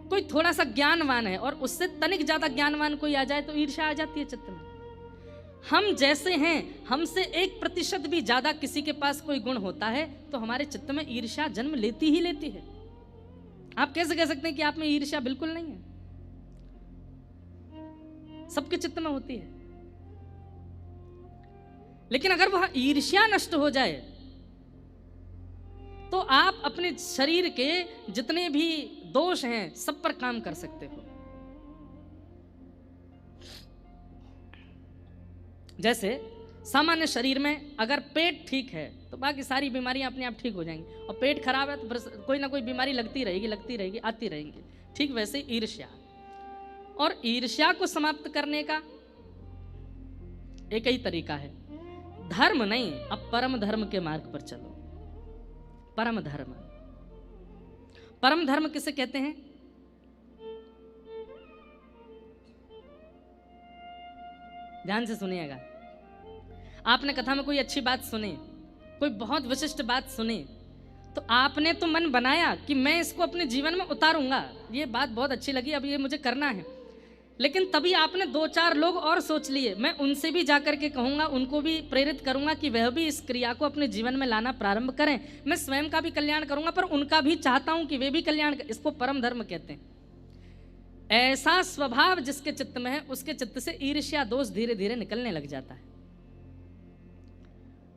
कोई थोड़ा सा ज्ञानवान है और उससे तनिक ज्यादा ज्ञानवान कोई आ जाए तो ईर्ष्या आ जाती है चित्त में। हम जैसे हैं, हमसे 1% भी ज्यादा किसी के पास कोई गुण होता है तो हमारे चित्त में ईर्ष्या जन्म लेती ही लेती है। आप कैसे कह सकते हैं कि आप में ईर्ष्या बिल्कुल नहीं है? सबके चित्त में होती है। लेकिन अगर वह ईर्ष्या नष्ट हो जाए तो आप अपने शरीर के जितने भी दोष हैं सब पर काम कर सकते हो। जैसे सामान्य शरीर में अगर पेट ठीक है तो बाकी सारी बीमारियां अपने आप ठीक हो जाएंगी, और पेट खराब है तो कोई ना कोई बीमारी लगती रहेगी, आती रहेंगी। ठीक वैसे ईर्ष्या, और ईर्ष्या को समाप्त करने का एक ही तरीका है, धर्म नहीं, अब परम धर्म के मार्ग पर चलो। परम धर्म, परम धर्म किसे कहते हैं? ध्यान से सुनिएगा। आपने कथा में कोई अच्छी बात सुनी, कोई बहुत विशिष्ट बात सुनी, तो आपने तो मन बनाया कि मैं इसको अपने जीवन में उतारूंगा, ये बात बहुत अच्छी लगी, अब ये मुझे करना है। लेकिन तभी आपने 2-4 लोग और सोच लिए, मैं उनसे भी जाकर के कहूंगा, उनको भी प्रेरित करूंगा कि वह भी इस क्रिया को अपने जीवन में लाना प्रारंभ करें। मैं स्वयं का भी कल्याण करूंगा पर उनका भी चाहता हूं कि वे भी कल्याण करें। इसको परम धर्म कहते हैं। ऐसा स्वभाव जिसके चित्त में है उसके चित्त से ईर्ष्या दोष धीरे धीरे निकलने लग जाता है।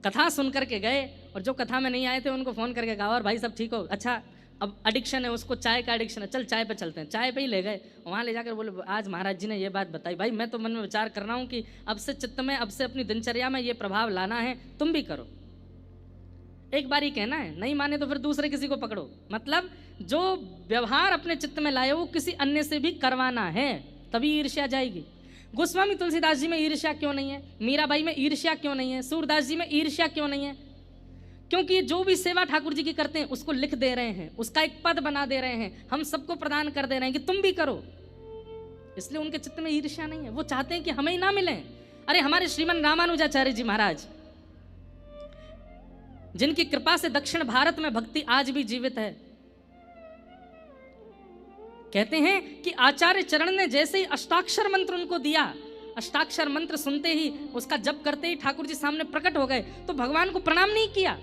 कथा सुन करके गए और जो कथा में नहीं आए थे उनको फोन करके कहा, और भाई सब ठीक हो? अच्छा, अब एडिक्शन है उसको, चाय का एडिक्शन है, चल चाय पे चलते हैं। चाय पे ही ले गए, वहाँ ले जाकर बोले आज महाराज जी ने ये बात बताई। भाई मैं तो मन में विचार कर रहा हूँ कि अब से चित्त में, अब से अपनी दिनचर्या में ये प्रभाव लाना है, तुम भी करो। एक बार ही कहना है, नहीं माने तो फिर दूसरे किसी को पकड़ो। मतलब जो व्यवहार अपने चित्त में लाए वो किसी अन्य से भी करवाना है, तभी ईर्ष्या जाएगी। गोस्वामी तुलसीदास जी में ईर्ष्या क्यों नहीं है? मीराबाई में ईर्ष्या क्यों नहीं है? सूरदास जी में ईर्ष्या क्यों नहीं है? क्योंकि जो भी सेवा ठाकुर जी की करते हैं उसको लिख दे रहे हैं, उसका एक पद बना दे रहे हैं, हम सबको प्रदान कर दे रहे हैं कि तुम भी करो। इसलिए उनके चित्त में ईर्ष्या नहीं है। वो चाहते हैं कि हमें ही ना मिले। अरे हमारे श्रीमन रामानुजाचार्य जी महाराज, जिनकी कृपा से दक्षिण भारत में भक्ति आज भी जीवित है, कहते हैं कि आचार्य चरण ने जैसे ही अष्टाक्षर मंत्र उनको दिया, अष्टाक्षर मंत्र सुनते ही, उसका जप करते ही ठाकुर जी सामने प्रकट हो गए, तो भगवान को प्रणाम नहीं किया।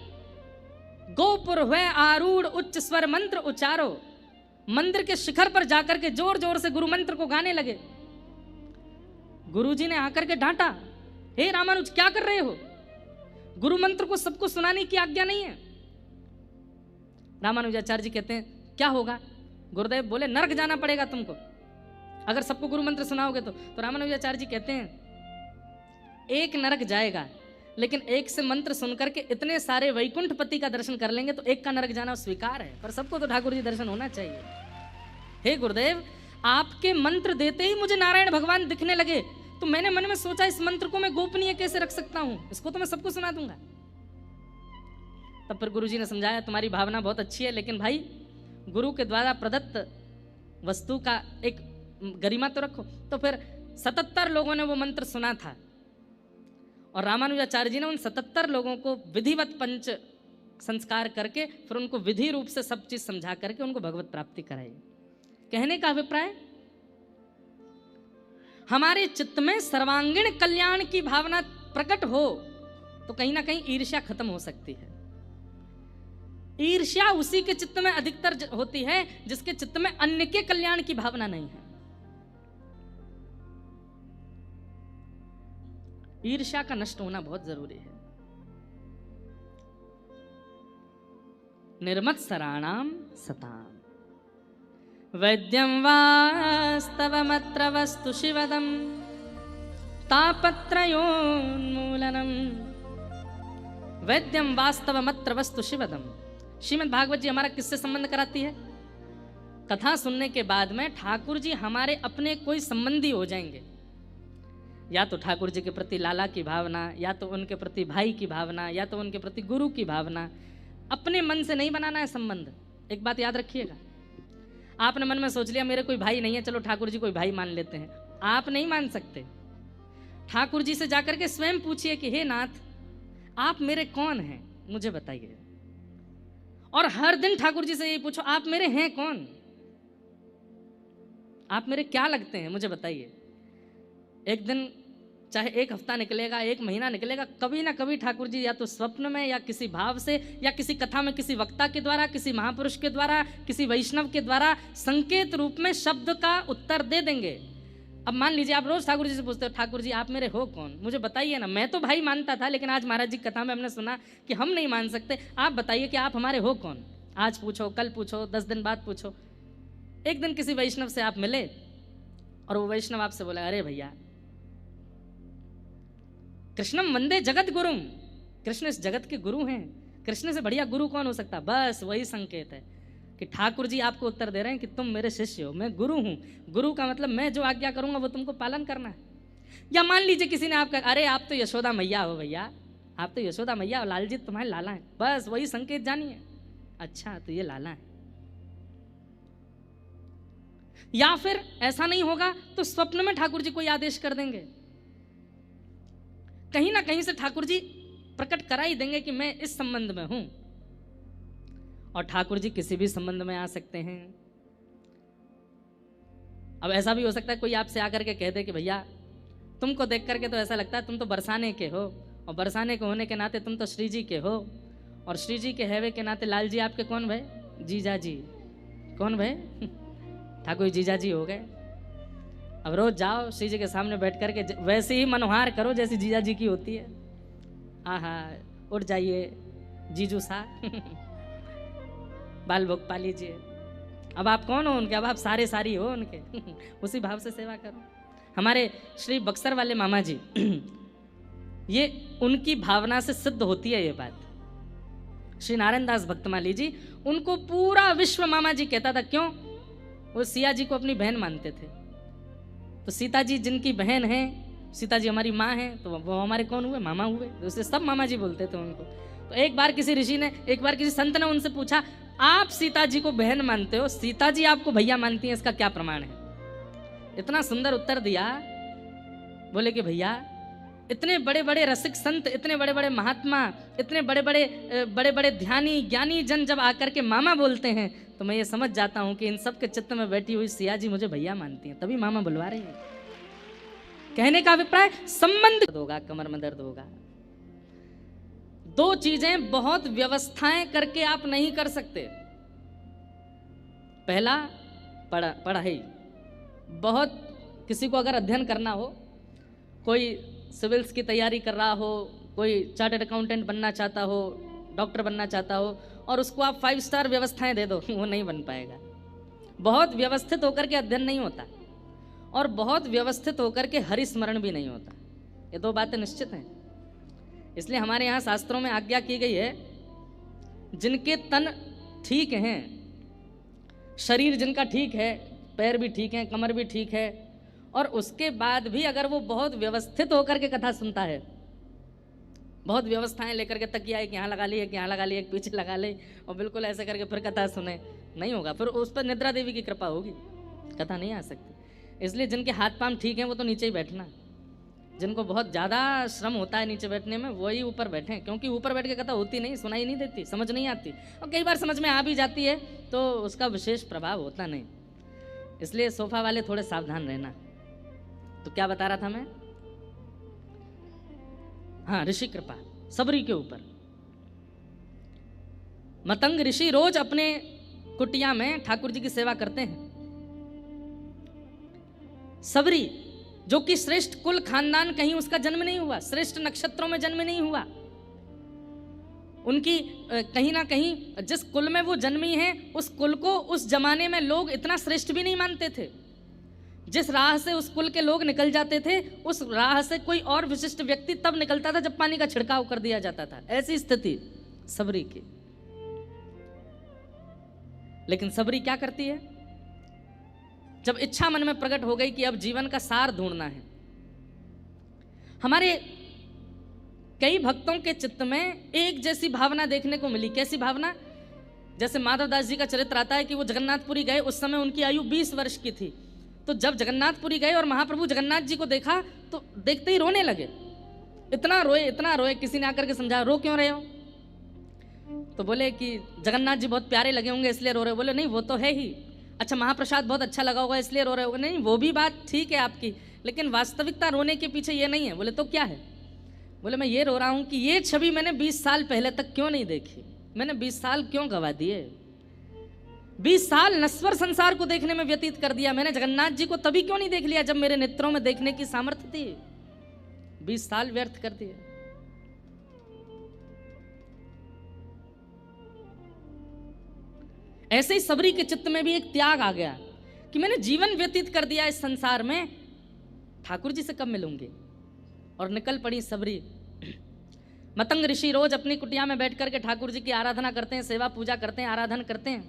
गोपुर हुए आरूढ़ उच्च स्वर मंत्र उचारो, मंदिर के शिखर पर जाकर के जोर जोर से गुरु मंत्र को गाने लगे। गुरुजी ने आकर के डांटा, हे रामानुज क्या कर रहे हो? गुरु मंत्र को सबको सुनाने की आज्ञा नहीं है। रामानुजाचार्य जी कहते हैं क्या होगा? गुरुदेव बोले नरक जाना पड़ेगा तुमको अगर सबको गुरु मंत्र सुनाओगे तो। रामानुजाचार्य जी कहते हैं एक नरक जाएगा, लेकिन एक से मंत्र सुनकर के इतने सारे वैकुंठपति का दर्शन कर लेंगे तो एक का नरक जाना स्वीकार है, पर सबको तो ठाकुर जी दर्शन होना चाहिए। हे गुरुदेव, आपके मंत्र देते ही मुझे नारायण भगवान दिखने लगे, तो मैंने मन में सोचा इस मंत्र को मैं गोपनीय कैसे रख सकता हूं, इसको तो मैं सबको सुना दूंगा। तब पर गुरुजी ने समझाया तुम्हारी भावना बहुत अच्छी है, लेकिन भाई गुरु के द्वारा प्रदत्त वस्तु का एक गरिमा तो रखो। तो फिर 77 लोगों ने वो मंत्र सुना था और रामानुजाचार्य जी ने उन 77 लोगों को विधिवत पंच संस्कार करके फिर उनको विधि रूप से सब चीज समझा करके उनको भगवत प्राप्ति कराई। कहने का अभिप्राय, हमारे चित्त में सर्वांगीण कल्याण की भावना प्रकट हो तो कहीं ना कहीं ईर्ष्या खत्म हो सकती है। ईर्ष्या उसी के चित्त में अधिकतर होती है जिसके चित्त में अन्य के कल्याण की भावना नहीं है। ईर्ष्या का नष्ट होना बहुत जरूरी है। निर्मत्सराणाम सताम वैद्यं वास्तवमत्र वस्तु शिवदं तापत्रयोन्मूलनम। वैद्यं वास्तवमत्र वस्तु शिवदम। श्रीमद् भागवत जी हमारा किससे संबंध कराती है? कथा सुनने के बाद में ठाकुर जी हमारे अपने कोई संबंधी हो जाएंगे, या तो ठाकुर जी के प्रति लाला की भावना, या तो उनके प्रति भाई की भावना, या तो उनके प्रति गुरु की भावना। अपने मन से नहीं बनाना है संबंध। एक बात याद रखिएगा, आपने मन में सोच लिया मेरे कोई भाई नहीं है, चलो ठाकुर जी कोई भाई मान लेते हैं, आप नहीं मान सकते। ठाकुर जी से जाकर के स्वयं पूछिए कि हे नाथ, आप मेरे कौन हैं, मुझे बताइए। और हर दिन ठाकुर जी से यही पूछो, आप मेरे हैं कौन, आप मेरे क्या लगते हैं, मुझे बताइए। एक दिन चाहे एक हफ्ता निकलेगा, एक महीना निकलेगा, कभी ना कभी ठाकुर जी या तो स्वप्न में या किसी भाव से या किसी कथा में किसी वक्ता के द्वारा, किसी महापुरुष के द्वारा, किसी वैष्णव के द्वारा संकेत रूप में शब्द का उत्तर दे देंगे। अब मान लीजिए आप रोज ठाकुर जी से पूछते हो, ठाकुर जी आप मेरे हो कौन, मुझे बताइए ना। मैं तो भाई मानता था, लेकिन आज महाराज जी की कथा में हमने सुना कि हम नहीं मान सकते। आप बताइए कि आप हमारे हो कौन। आज पूछो, कल पूछो, 10 दिन बाद पूछो। एक दिन किसी वैष्णव से आप मिले और वो वैष्णव आपसे बोला, अरे भैया कृष्णम वंदे जगत गुरुम, कृष्ण इस जगत के गुरु हैं, कृष्ण से बढ़िया गुरु कौन हो सकता। बस वही संकेत है कि ठाकुर जी आपको उत्तर दे रहे हैं कि तुम मेरे शिष्य हो, मैं गुरु हूं। गुरु का मतलब मैं जो आज्ञा करूंगा वो तुमको पालन करना है। या मान लीजिए किसी ने आपका, अरे आप तो यशोदा मैया हो भैया, आप तो यशोदा मैया हो, लाल जी तुम्हारे लाला है। बस वही संकेत जानिए, अच्छा तो ये लाला है। या फिर ऐसा नहीं होगा तो स्वप्न में ठाकुर जी कोई आदेश कर देंगे, कहीं ना कहीं से ठाकुर जी प्रकट करा ही देंगे कि मैं इस संबंध में हूं। और ठाकुर जी किसी भी संबंध में आ सकते हैं। अब ऐसा भी हो सकता है कोई आपसे आकर के कह दे कि भैया तुमको देख करके तो ऐसा लगता है तुम तो बरसाने के हो, और बरसाने के होने के नाते तुम तो श्री जी के हो, और श्री जी के हैवे के नाते लाल जी आपके कौन भय, जीजा जी। कौन भय, ठाकुर जीजा जी हो गए। अब रोज जाओ श्री जी के सामने बैठ करके वैसे ही मनोहार करो जैसी जीजा जी की होती है। आहा उठ जाइए जीजू सा बाल भोग पा लीजिए। अब आप कौन हो उनके, अब आप सारे सारी हो उनके उसी भाव से सेवा करो। हमारे श्री बक्सर वाले मामा जी ये उनकी भावना से सिद्ध होती है ये बात। श्री नारायण दास भक्तमाली जी, उनको पूरा विश्व मामा जी कहता था। क्यों? वो सिया जी को अपनी बहन मानते थे। तो सीता जी जिनकी बहन है, सीता जी हमारी माँ है, तो वो हमारे कौन हुए, मामा हुए। तो उससे सब मामा जी बोलते थे उनको। तो एक बार किसी ऋषि ने, एक बार किसी संत ने उनसे पूछा, आप सीता जी को बहन मानते हो, सीता जी आपको भैया मानती हैं, इसका क्या प्रमाण है? इतना सुंदर उत्तर दिया। बोले कि भैया इतने बड़े बड़े रसिक संत, इतने बड़े बड़े महात्मा, इतने बड़े बड़े ध्यानी ज्ञानी जन जब आकर के मामा बोलते हैं तो मैं ये समझ जाता हूं कि इन सब के चित्त में बैठी हुई सिया जी मुझे भैया मानती हैं, तभी मामा बुलवा रही है। कहने का अभिप्राय संबंध होगा, कमर में दर्द होगा। दो चीजें बहुत व्यवस्थाएं करके आप नहीं कर सकते। पहला पढ़ाई। बहुत किसी को अगर अध्ययन करना हो, कोई सिविल्स की तैयारी कर रहा हो, कोई चार्टर्ड अकाउंटेंट बनना चाहता हो, डॉक्टर बनना चाहता हो, और उसको आप 5 स्टार व्यवस्थाएं दे दो, वो नहीं बन पाएगा। बहुत व्यवस्थित होकर के अध्ययन नहीं होता, और बहुत व्यवस्थित होकर के हरिस्मरण भी नहीं होता। ये दो बातें निश्चित हैं। इसलिए हमारे यहाँ शास्त्रों में आज्ञा की गई है, जिनके तन ठीक हैं, शरीर जिनका ठीक है, पैर भी ठीक है, कमर भी ठीक है, और उसके बाद भी अगर वो बहुत व्यवस्थित होकर के कथा सुनता है, बहुत व्यवस्थाएं लेकर के तकिया एक यहाँ लगा ली, एक यहाँ लगा ली, एक पीछे लगा ली, और बिल्कुल ऐसे करके फिर कथा सुने, नहीं होगा। फिर उस पर निद्रा देवी की कृपा होगी, कथा नहीं आ सकती। इसलिए जिनके हाथ पांव ठीक हैं वो तो नीचे ही बैठना, जिनको बहुत ज़्यादा श्रम होता है नीचे बैठने में वही ऊपर बैठें, क्योंकि ऊपर बैठ के कथा होती नहीं, सुनाई नहीं देती, समझ नहीं आती, और कई बार समझ में आ भी जाती है तो उसका विशेष प्रभाव होता नहीं। इसलिए सोफा वाले थोड़े सावधान रहना। तो क्या बता रहा था मैं? हाँ, ऋषि कृपा सबरी के ऊपर। मतंग ऋषि रोज अपने कुटिया में ठाकुर जी की सेवा करते हैं। सबरी जो कि श्रेष्ठ कुल खानदान, कहीं उसका जन्म नहीं हुआ, श्रेष्ठ नक्षत्रों में जन्म नहीं हुआ, उनकी कहीं ना कहीं जिस कुल में वो जन्मी है उस कुल को उस जमाने में लोग इतना श्रेष्ठ भी नहीं मानते थे। जिस राह से उस कुल के लोग निकल जाते थे उस राह से कोई और विशिष्ट व्यक्ति तब निकलता था जब पानी का छिड़काव कर दिया जाता था। ऐसी स्थिति सबरी की। लेकिन सबरी क्या करती है? जब इच्छा मन में प्रकट हो गई कि अब जीवन का सार ढूंढना है। हमारे कई भक्तों के चित्त में एक जैसी भावना देखने को मिली। कैसी भावना? जैसे माधव दास जी का चरित्र आता है कि वो जगन्नाथपुरी गए, उस समय उनकी आयु 20 वर्ष की थी। तो जब जगन्नाथपुरी गए और महाप्रभु जगन्नाथ जी को देखा तो देखते ही रोने लगे, इतना रोए। किसी ने आकर के समझाया, रो क्यों रहे हो? तो बोले कि जगन्नाथ जी बहुत प्यारे लगे होंगे इसलिए रो रहे हो। बोले नहीं, वो तो है ही। अच्छा, महाप्रसाद बहुत अच्छा लगा होगा इसलिए रो रहे हो? नहीं, वो भी बात ठीक है आपकी, लेकिन वास्तविकता रोने के पीछे ये नहीं है। बोले तो क्या है? बोले मैं ये रो रहा हूँ कि ये छवि मैंने 20 साल पहले तक क्यों नहीं देखी, मैंने 20 साल क्यों गवा दिए, 20 साल नश्वर संसार को देखने में व्यतीत कर दिया, मैंने जगन्नाथ जी को तभी क्यों नहीं देख लिया जब मेरे नेत्रों में देखने की सामर्थ्य थी, 20 साल व्यर्थ कर दिए। ऐसे ही सबरी के चित्त में भी एक त्याग आ गया कि मैंने जीवन व्यतीत कर दिया इस संसार में, ठाकुर जी से कब मिलूंगी। और निकल पड़ी सबरी। मतंग ऋषि रोज अपनी कुटिया में बैठ करके ठाकुर जी की आराधना करते हैं, सेवा पूजा करते हैं, आराधना करते हैं।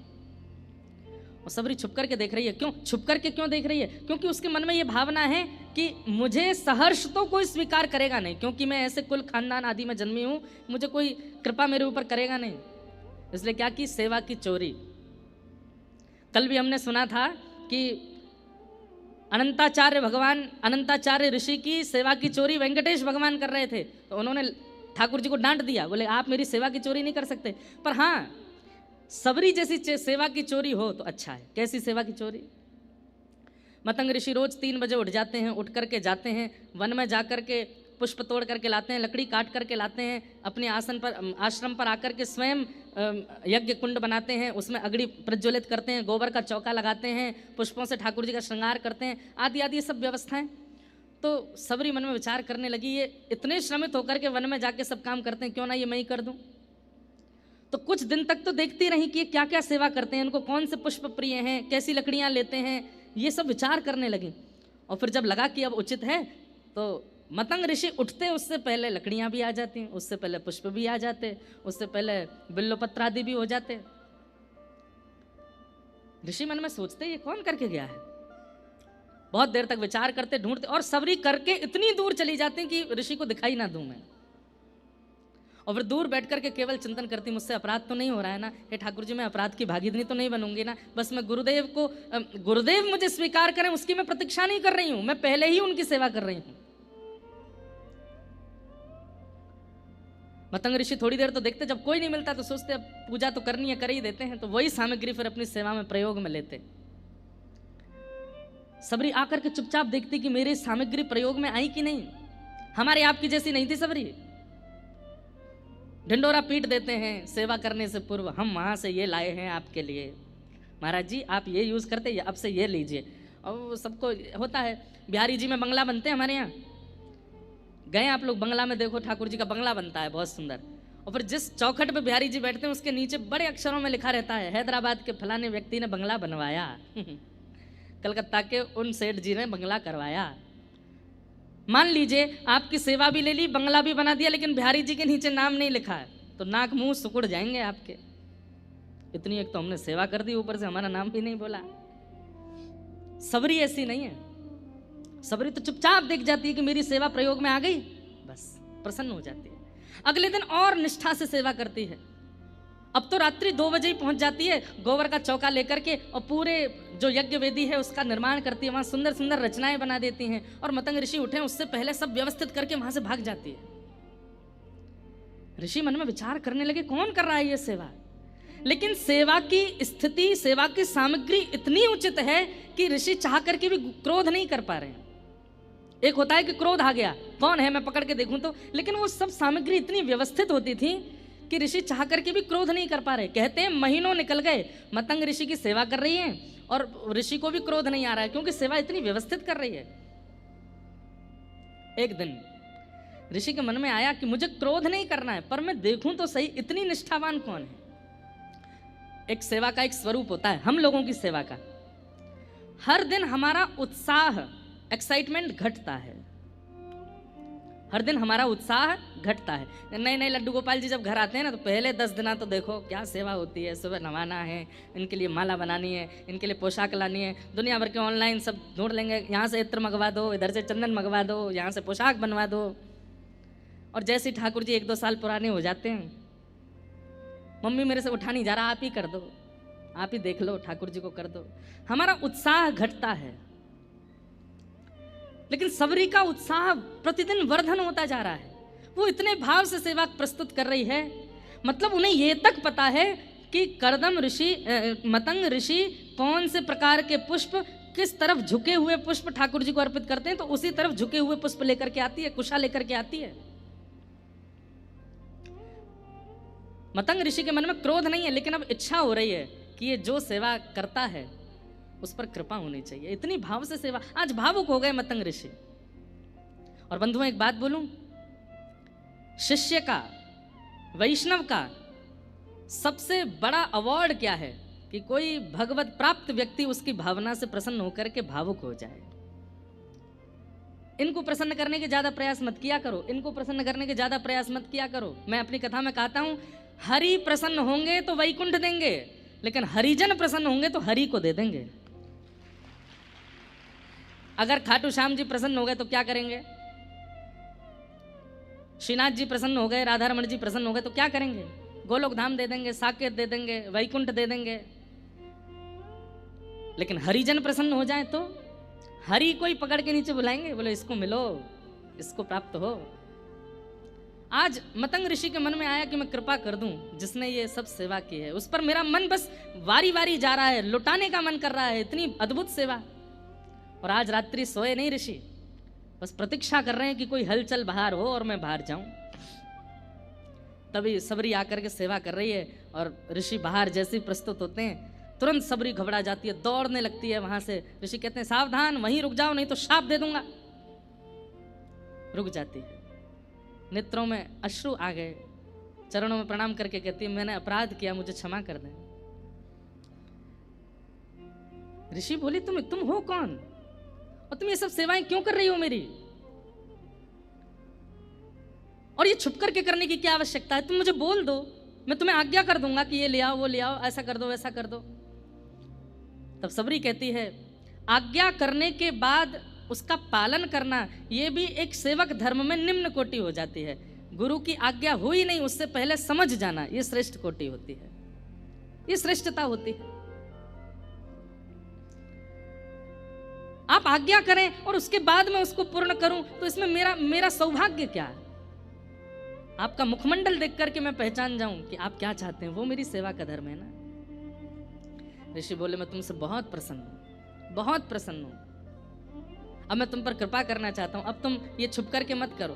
और सबरी छुप करके देख रही है। क्यों छुप करके क्यों देख रही है? क्योंकि उसके मन में ये भावना है कि मुझे सहर्ष तो कोई स्वीकार करेगा नहीं, क्योंकि मैं ऐसे कुल खानदान आदि में जन्मी हूं, मुझे कोई कृपा मेरे ऊपर करेगा नहीं। इसलिए क्या की? सेवा की चोरी। कल भी हमने सुना था कि अनंताचार्य ऋषि की सेवा की चोरी वेंकटेश भगवान कर रहे थे, तो उन्होंने ठाकुर जी को डांट दिया, बोले आप मेरी सेवा की चोरी नहीं कर सकते। पर हाँ, सबरी जैसी सेवा की चोरी हो तो अच्छा है। कैसी सेवा की चोरी? मतंग ऋषि रोज 3 बजे उठ जाते हैं, उठ करके जाते हैं वन में, जाकर के पुष्प तोड़ करके लाते हैं, लकड़ी काट करके लाते हैं, अपने आश्रम पर आकर के स्वयं यज्ञ कुंड बनाते हैं, उसमें अग्नि प्रज्वलित करते हैं, गोबर का चौका लगाते हैं, पुष्पों से ठाकुर जी का श्रृंगार करते हैं, आदि आदि सब व्यवस्थाएं। तो सबरी मन में विचार करने लगी, ये इतने श्रमित होकर के वन में जाके सब काम करते हैं, क्यों ना ये मैं ही कर दूं। तो कुछ दिन तक तो देखती रही कि ये क्या क्या सेवा करते हैं, इनको कौन से पुष्प प्रिय हैं, कैसी लकड़ियां लेते हैं, ये सब विचार करने लगी। और फिर जब लगा कि अब उचित है, तो मतंग ऋषि उठते उससे पहले लकड़ियां भी आ जाती, उससे पहले पुष्प भी आ जाते, उससे पहले बिल्वपत्र आदि भी हो जाते। ऋषि मन में सोचते ये कौन करके गया है, बहुत देर तक विचार करते, ढूंढते, और सबरी करके इतनी दूर चली जाती कि ऋषि को दिखाई ना दूं मैं। और फिर दूर बैठ करके केवल चिंतन करती, मुझसे अपराध तो नहीं हो रहा है ना, हे ठाकुर जी मैं अपराध की भागीदारी तो नहीं बनूंगी ना, बस मैं गुरुदेव मुझे स्वीकार करें उसकी मैं प्रतीक्षा नहीं कर रही हूं, मैं पहले ही उनकी सेवा कर रही हूं। मतंग ऋषि थोड़ी देर तो देखते, जब कोई नहीं मिलता तो सोचते अब पूजा तो करनी है, कर ही देते हैं, तो वही सामग्री फिर अपनी सेवा में प्रयोग में लेते। सबरी आकर के चुपचाप देखती कि मेरी सामग्री प्रयोग में आई कि नहीं। हमारे आपकी जैसी नहीं थी सबरी, ढिंडोरा पीट देते हैं सेवा करने से पूर्व, हम वहां से ये लाए हैं आपके लिए, महाराज जी आप ये यूज करते हैं, अब से ये लीजिए। और सबको होता है, बिहारी जी में बंगला बनते हैं हमारे यहाँ, गए आप लोग बंगला में, देखो ठाकुर जी का बंगला बनता है बहुत सुंदर, और फिर जिस चौखट पे बिहारी जी बैठते हैं उसके नीचे बड़े अक्षरों में लिखा रहता है, हैदराबाद के फलाने व्यक्ति ने बंगला बनवाया कलकत्ता के उन सेठ जी ने बंगला करवाया। मान लीजिए आपकी सेवा भी ले ली, बंगला भी बना दिया, लेकिन बिहारी जी के नीचे नाम नहीं लिखा है, तो नाक मुंह सुकुड़ जाएंगे आपके। इतनी एक तो हमने सेवा कर दी, ऊपर से हमारा नाम भी नहीं बोला। सबरी ऐसी नहीं है, सबरी तो चुपचाप देख जाती है कि मेरी सेवा प्रयोग में आ गई, बस प्रसन्न हो जाती है। अगले दिन और निष्ठा से सेवा करती है। अब तो रात्रि 2 बजे ही पहुंच जाती है, गोबर का चौका लेकर के, और पूरे जो यज्ञ वेदी है उसका निर्माण करती है, वहां सुंदर सुंदर रचनाएं बना देती हैं, और मतंग ऋषि उठे उससे पहले सब व्यवस्थित करके वहां से भाग जाती है। ऋषि मन में विचार करने लगे कौन कर रहा है ये सेवा, लेकिन सेवा की स्थिति, सेवा की सामग्री इतनी उचित है कि ऋषि चाह करके भी क्रोध नहीं कर पा रहे हैं। एक होता है कि क्रोध आ गया, कौन है मैं पकड़ के देखूं तो, लेकिन वो सब सामग्री इतनी व्यवस्थित होती थी कि ऋषि चाह करके भी क्रोध नहीं कर पा रहे। कहते हैं महीनों निकल गए, मतंग ऋषि की सेवा कर रही हैं और ऋषि को भी क्रोध नहीं आ रहा है, क्योंकि सेवा इतनी व्यवस्थित कर रही है। एक दिन ऋषि के मन में आया कि मुझे क्रोध नहीं करना है, पर मैं देखूं तो सही इतनी निष्ठावान कौन है। एक सेवा का एक स्वरूप होता है, हम लोगों की सेवा का हर दिन हमारा उत्साह, एक्साइटमेंट घटता है, हर दिन हमारा उत्साह घटता है। नए नए लड्डू गोपाल जी जब घर आते हैं ना, तो पहले 10 दिन तो देखो क्या सेवा होती है, सुबह नवाना है, इनके लिए माला बनानी है, इनके लिए पोशाक लानी है, दुनिया भर के ऑनलाइन सब ढूंढ लेंगे, यहाँ से इत्र मंगवा दो, इधर से चंदन मंगवा दो, यहाँ से पोशाक बनवा दो। और जैसे ठाकुर जी 1-2 साल पुराने हो जाते हैं, मम्मी मेरे से उठा नहीं जा रहा, आप ही कर दो, आप ही देख लो, ठाकुर जी को कर दो। हमारा उत्साह घटता है, लेकिन सबरी का उत्साह प्रतिदिन वर्धन होता जा रहा है। वो इतने भाव से सेवा प्रस्तुत कर रही है, मतलब उन्हें ये तक पता है कि कर्दम ऋषि मतंग ऋषि कौन से प्रकार के पुष्प, किस तरफ झुके हुए पुष्प ठाकुर जी को अर्पित करते हैं, तो उसी तरफ झुके हुए पुष्प लेकर के आती है, कुशा लेकर के आती है। मतंग ऋषि के मन में क्रोध नहीं है, लेकिन अब इच्छा हो रही है कि ये जो सेवा करता है उस पर कृपा होनी चाहिए। इतनी भाव से सेवा, आज भावुक हो गए मतंग ऋषि। और बंधुओं एक बात बोलूं, शिष्य का, वैष्णव का सबसे बड़ा अवार्ड क्या है कि कोई भगवत प्राप्त व्यक्ति उसकी भावना से प्रसन्न होकर के भावुक हो जाए। इनको प्रसन्न करने के ज्यादा प्रयास मत किया करो, इनको प्रसन्न करने के ज्यादा प्रयास मत किया करो। मैं अपनी कथा में कहता हूं, हरि प्रसन्न होंगे तो वैकुंठ देंगे, लेकिन हरिजन प्रसन्न होंगे तो हरि को दे देंगे। अगर खाटू श्याम जी प्रसन्न हो गए तो क्या करेंगे? श्रीनाथ जी प्रसन्न हो गए, राधा रमण जी प्रसन्न हो गए तो क्या करेंगे? गोलोक धाम दे देंगे, साकेत दे देंगे, वैकुंठ दे देंगे। लेकिन हरिजन प्रसन्न हो जाए तो हरि को ही पकड़ के नीचे बुलाएंगे, बोले इसको मिलो, इसको प्राप्त हो। आज मतंग ऋषि के मन में आया कि मैं कृपा कर दूं, जिसने ये सब सेवा की है उस पर मेरा मन बस वारी वारी जा रहा है, लुटाने का मन कर रहा है, इतनी अद्भुत सेवा। और आज रात्रि सोए नहीं ऋषि, बस प्रतीक्षा कर रहे हैं कि कोई हलचल बाहर हो और मैं बाहर जाऊं। तभी सबरी आकर के सेवा कर रही है और ऋषि बाहर जैसे प्रस्तुत होते हैं तुरंत सबरी घबरा जाती है, दौड़ने लगती है वहां से। ऋषि कहते हैं सावधान, वहीं रुक जाओ नहीं तो शाप दे दूंगा। रुक जाती है, नेत्रों में अश्रु आ गए, चरणों में प्रणाम करके कहती है मैंने अपराध किया, मुझे क्षमा कर दें। ऋषि बोली तुम हो कौन और तुम ये सब सेवाएं क्यों कर रही हो मेरी, और ये छुप करके करने की क्या आवश्यकता है? तुम मुझे बोल दो, मैं तुम्हें आज्ञा कर दूंगा कि ये ले आओ, वो ले आओ, ऐसा कर दो, वैसा कर दो। तब सबरी कहती है आज्ञा करने के बाद उसका पालन करना ये भी एक सेवक धर्म में निम्न कोटि हो जाती है। गुरु की आज्ञा हुई नहीं उससे पहले समझ जाना, ये श्रेष्ठ कोटि होती है, ये श्रेष्ठता होती है। आप आज्ञा करें और उसके बाद मैं उसको पूर्ण करूं तो इसमें मेरा सौभाग्य क्या है? आपका मुखमंडल देख करके मैं पहचान जाऊं कि आप क्या चाहते हैं, वो मेरी सेवा का धर्म है ना। ऋषि बोले मैं तुमसे बहुत प्रसन्न हूं, बहुत प्रसन्न हूं। अब मैं तुम पर कृपा करना चाहता हूं, अब तुम ये छुप करके मत करो,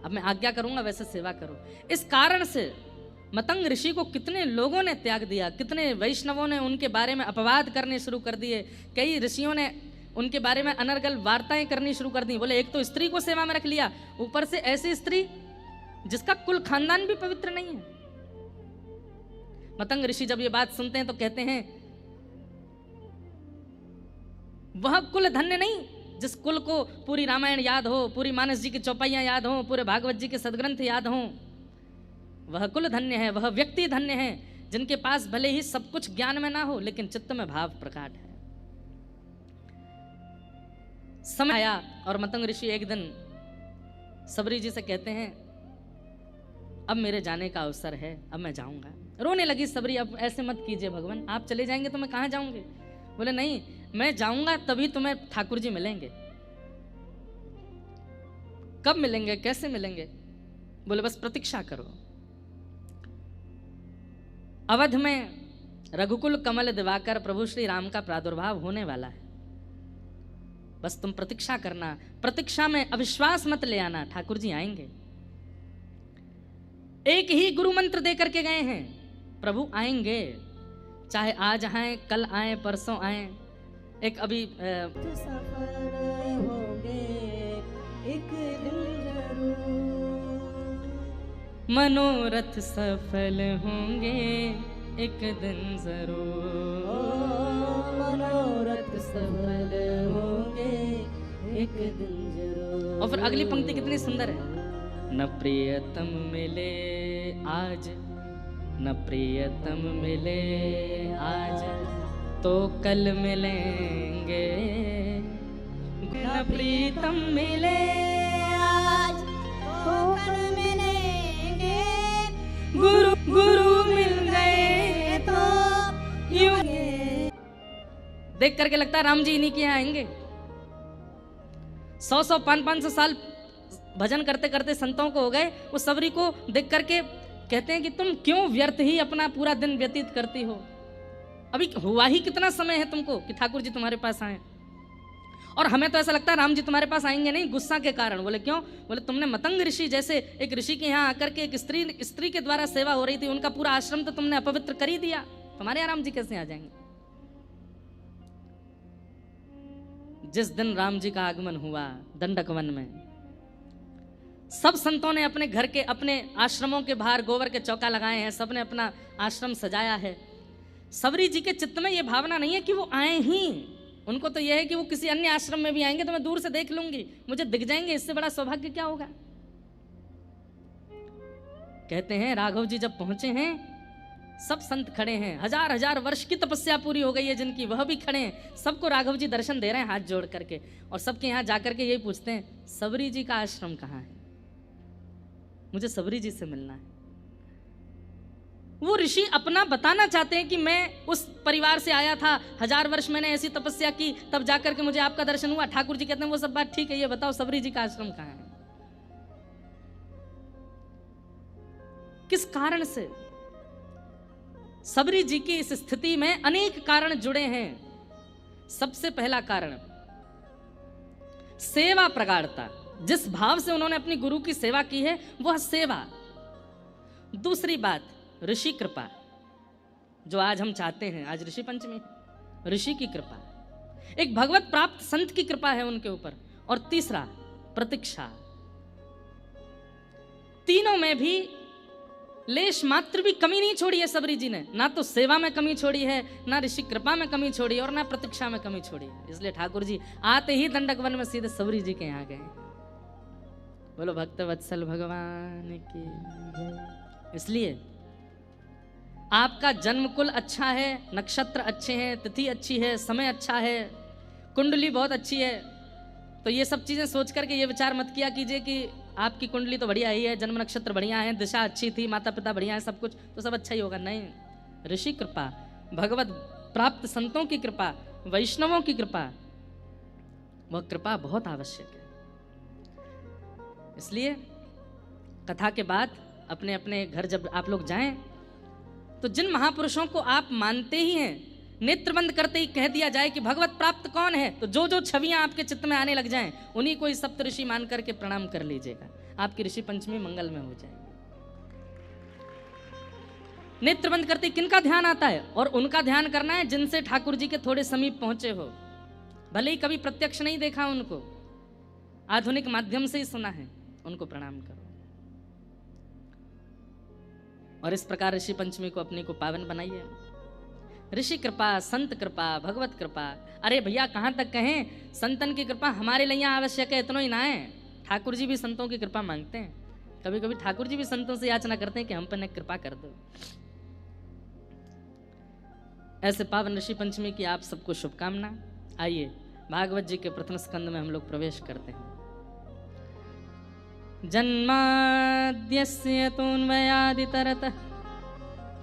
अब मैं आज्ञा करूंगा वैसे सेवा करो। इस कारण से मतंग ऋषि को कितने लोगों ने त्याग दिया, कितने वैष्णवों ने उनके बारे में अपवाद करने शुरू कर दिए, कई ऋषियों ने उनके बारे में अनर्गल वार्ताएं करनी शुरू कर दी। बोले एक तो स्त्री को सेवा में रख लिया, ऊपर से ऐसी स्त्री जिसका कुल खानदान भी पवित्र नहीं है। मतंग ऋषि जब ये बात सुनते हैं तो कहते हैं वह कुल धन्य नहीं जिस कुल को पूरी रामायण याद हो, पूरी मानस जी की चौपाइयां याद हो, पूरे भागवत जी के सदग्रंथ याद हो। वह कुल धन्य है, वह व्यक्ति धन्य है जिनके पास भले ही सब कुछ ज्ञान में ना हो लेकिन चित्त में भाव प्रकाट है। समय आया और मतंग ऋषि एक दिन सबरी जी से कहते हैं अब मेरे जाने का अवसर है, अब मैं जाऊंगा। रोने लगी सबरी, अब ऐसे मत कीजिए भगवान, आप चले जाएंगे तो मैं कहाँ जाऊंगी? बोले नहीं, मैं जाऊंगा तभी तुम्हें ठाकुर जी मिलेंगे। कब मिलेंगे, कैसे मिलेंगे? बोले बस प्रतीक्षा करो। अवध में रघुकुल कमल दिवाकर प्रभु श्री राम का प्रादुर्भाव होने वाला है, बस तुम प्रतीक्षा करना। प्रतीक्षा में अविश्वास मत ले आना, ठाकुर जी आएंगे। एक ही गुरु मंत्र दे करके गए हैं, प्रभु आएंगे, चाहे आज आए, कल आए, परसों आए। एक अभी सफल होंगे एक दिन जरूर, मनोरथ सफल होंगे एक दिन जरूर, मनोरथ सफल होंगे एक दिन जरूर। और फिर अगली पंक्ति कितनी सुंदर है, न प्रियतम मिले आज, न प्रियतम मिले आज तो कल मिलेंगे, न प्रीतम मिले आज तो कल मिलेंगे, गुरु गुरु मिल गए तो यूं। देख करके लगता है राम जी इन्हीं के यहाँ आएंगे। 100 500 साल भजन करते करते संतों को हो गए। उस सबरी को देख करके कहते हैं कि तुम क्यों व्यर्थ ही अपना पूरा दिन व्यतीत करती हो, अभी हुआ ही कितना समय है तुमको कि ठाकुर जी तुम्हारे पास आए। और हमें तो ऐसा लगता है राम जी तुम्हारे पास आएंगे नहीं, गुस्सा के कारण। बोले क्यों? बोले तुमने मतंग ऋषि जैसे एक ऋषि के यहाँ आकर के एक स्त्री के द्वारा सेवा हो रही थी, उनका पूरा आश्रम तो तुमने अपवित्र कर ही दिया, तुम्हारे यहाँ राम जी कैसे आ जाएंगे? जिस दिन राम जी का आगमन हुआ दंडक वन में, सब संतों ने अपने घर के अपने आश्रमों के बाहर गोबर के चौका लगाए हैं, सबने अपना आश्रम सजाया है। सबरी जी के चित्त में ये भावना नहीं है कि वो आए ही, उनको तो यह है कि वो किसी अन्य आश्रम में भी आएंगे तो मैं दूर से देख लूंगी, मुझे दिख जाएंगे, इससे बड़ा सौभाग्य क्या होगा। कहते हैं राघव जी जब पहुंचे हैं, सब संत खड़े हैं, 1000 वर्ष की तपस्या पूरी हो गई है जिनकी, वह भी खड़े हैं, सबको राघव जी दर्शन दे रहे हैं हाथ जोड़ करके, और सबके यहाँ जाकर के यही पूछते हैं सबरी जी का आश्रम कहाँ है, मुझे सबरी जी से मिलना है। वो ऋषि अपना बताना चाहते हैं कि मैं उस परिवार से आया था, 1000 वर्ष मैंने ऐसी तपस्या की, तब जाकर के मुझे आपका दर्शन हुआ। ठाकुर जी कहते हैं वो सब बात ठीक है, ये बताओ सबरी जी का आश्रम कहाँ है, किस कारण से। सबरी जी की इस स्थिति में अनेक कारण जुड़े हैं। सबसे पहला कारण सेवा प्रगाढ़ता, जिस भाव से उन्होंने अपनी गुरु की सेवा की है वह सेवा। दूसरी बात ऋषि कृपा, जो आज हम चाहते हैं, आज ऋषि पंचमी, ऋषि की कृपा, एक भगवत प्राप्त संत की कृपा है उनके ऊपर। और तीसरा प्रतीक्षा। तीनों में भी लेश मात्र भी कमी नहीं छोड़ी है सबरी जी ने, ना तो सेवा में कमी छोड़ी है, ना ऋषि कृपा में कमी छोड़ी और ना प्रतीक्षा में कमी छोड़ी है। इसलिए ठाकुर जी आते ही दंडक वन में सीधे सबरी जी के यहाँ गए। बोलो भक्त वत्सल भगवान की। इसलिए आपका जन्म कुल अच्छा है, नक्षत्र अच्छे हैं, तिथि अच्छी है, समय अच्छा है, कुंडली बहुत अच्छी है, तो ये सब चीजें सोच करके ये विचार मत किया कीजिए कि आपकी कुंडली तो बढ़िया ही है, जन्म नक्षत्र बढ़िया है, दिशा अच्छी थी, माता पिता बढ़िया है, सब कुछ तो सब अच्छा ही होगा। नहीं, ऋषि कृपा, भगवत प्राप्त संतों की कृपा, वैष्णवों की कृपा, वह कृपा बहुत आवश्यक है। इसलिए कथा के बाद अपने अपने घर जब आप लोग जाएं तो जिन महापुरुषों को आप मानते ही हैं, नेत्र बंद करते ही कह दिया जाए कि भगवत प्राप्त कौन है, तो जो जो छवियां आपके चित्त में आने लग जाएं उन्हीं को ही सप्त ऋषि मान करके प्रणाम कर लीजिएगा, आपकी ऋषि पंचमी मंगल में हो जाएगी। नेत्र बंद करते ही किनका ध्यान आता है, और उनका ध्यान करना है जिनसे ठाकुर जी के थोड़े समीप पहुंचे हो, भले ही कभी प्रत्यक्ष नहीं देखा उनको, आधुनिक माध्यम से ही सुना है, उनको प्रणाम करो। और इस प्रकार ऋषि पंचमी को अपने को पावन बनाइए। ऋषि कृपा, संत कृपा, भगवत कृपा, अरे भैया कहाँ तक कहें, संतन की कृपा हमारे लिए यहाँ आवश्यक है, इतना ही ना है, ठाकुर जी भी संतों की कृपा मांगते हैं। कभी कभी ठाकुर जी भी संतों से याचना करते हैं कि हम पर कृपा कर दो। ऐसे पावन ऋषि पंचमी की आप सबको शुभकामना। आइए भागवत जी के प्रथम स्कंद में हम लोग प्रवेश करते हैं। जन्माद्यस्य तोन्वयादितरतः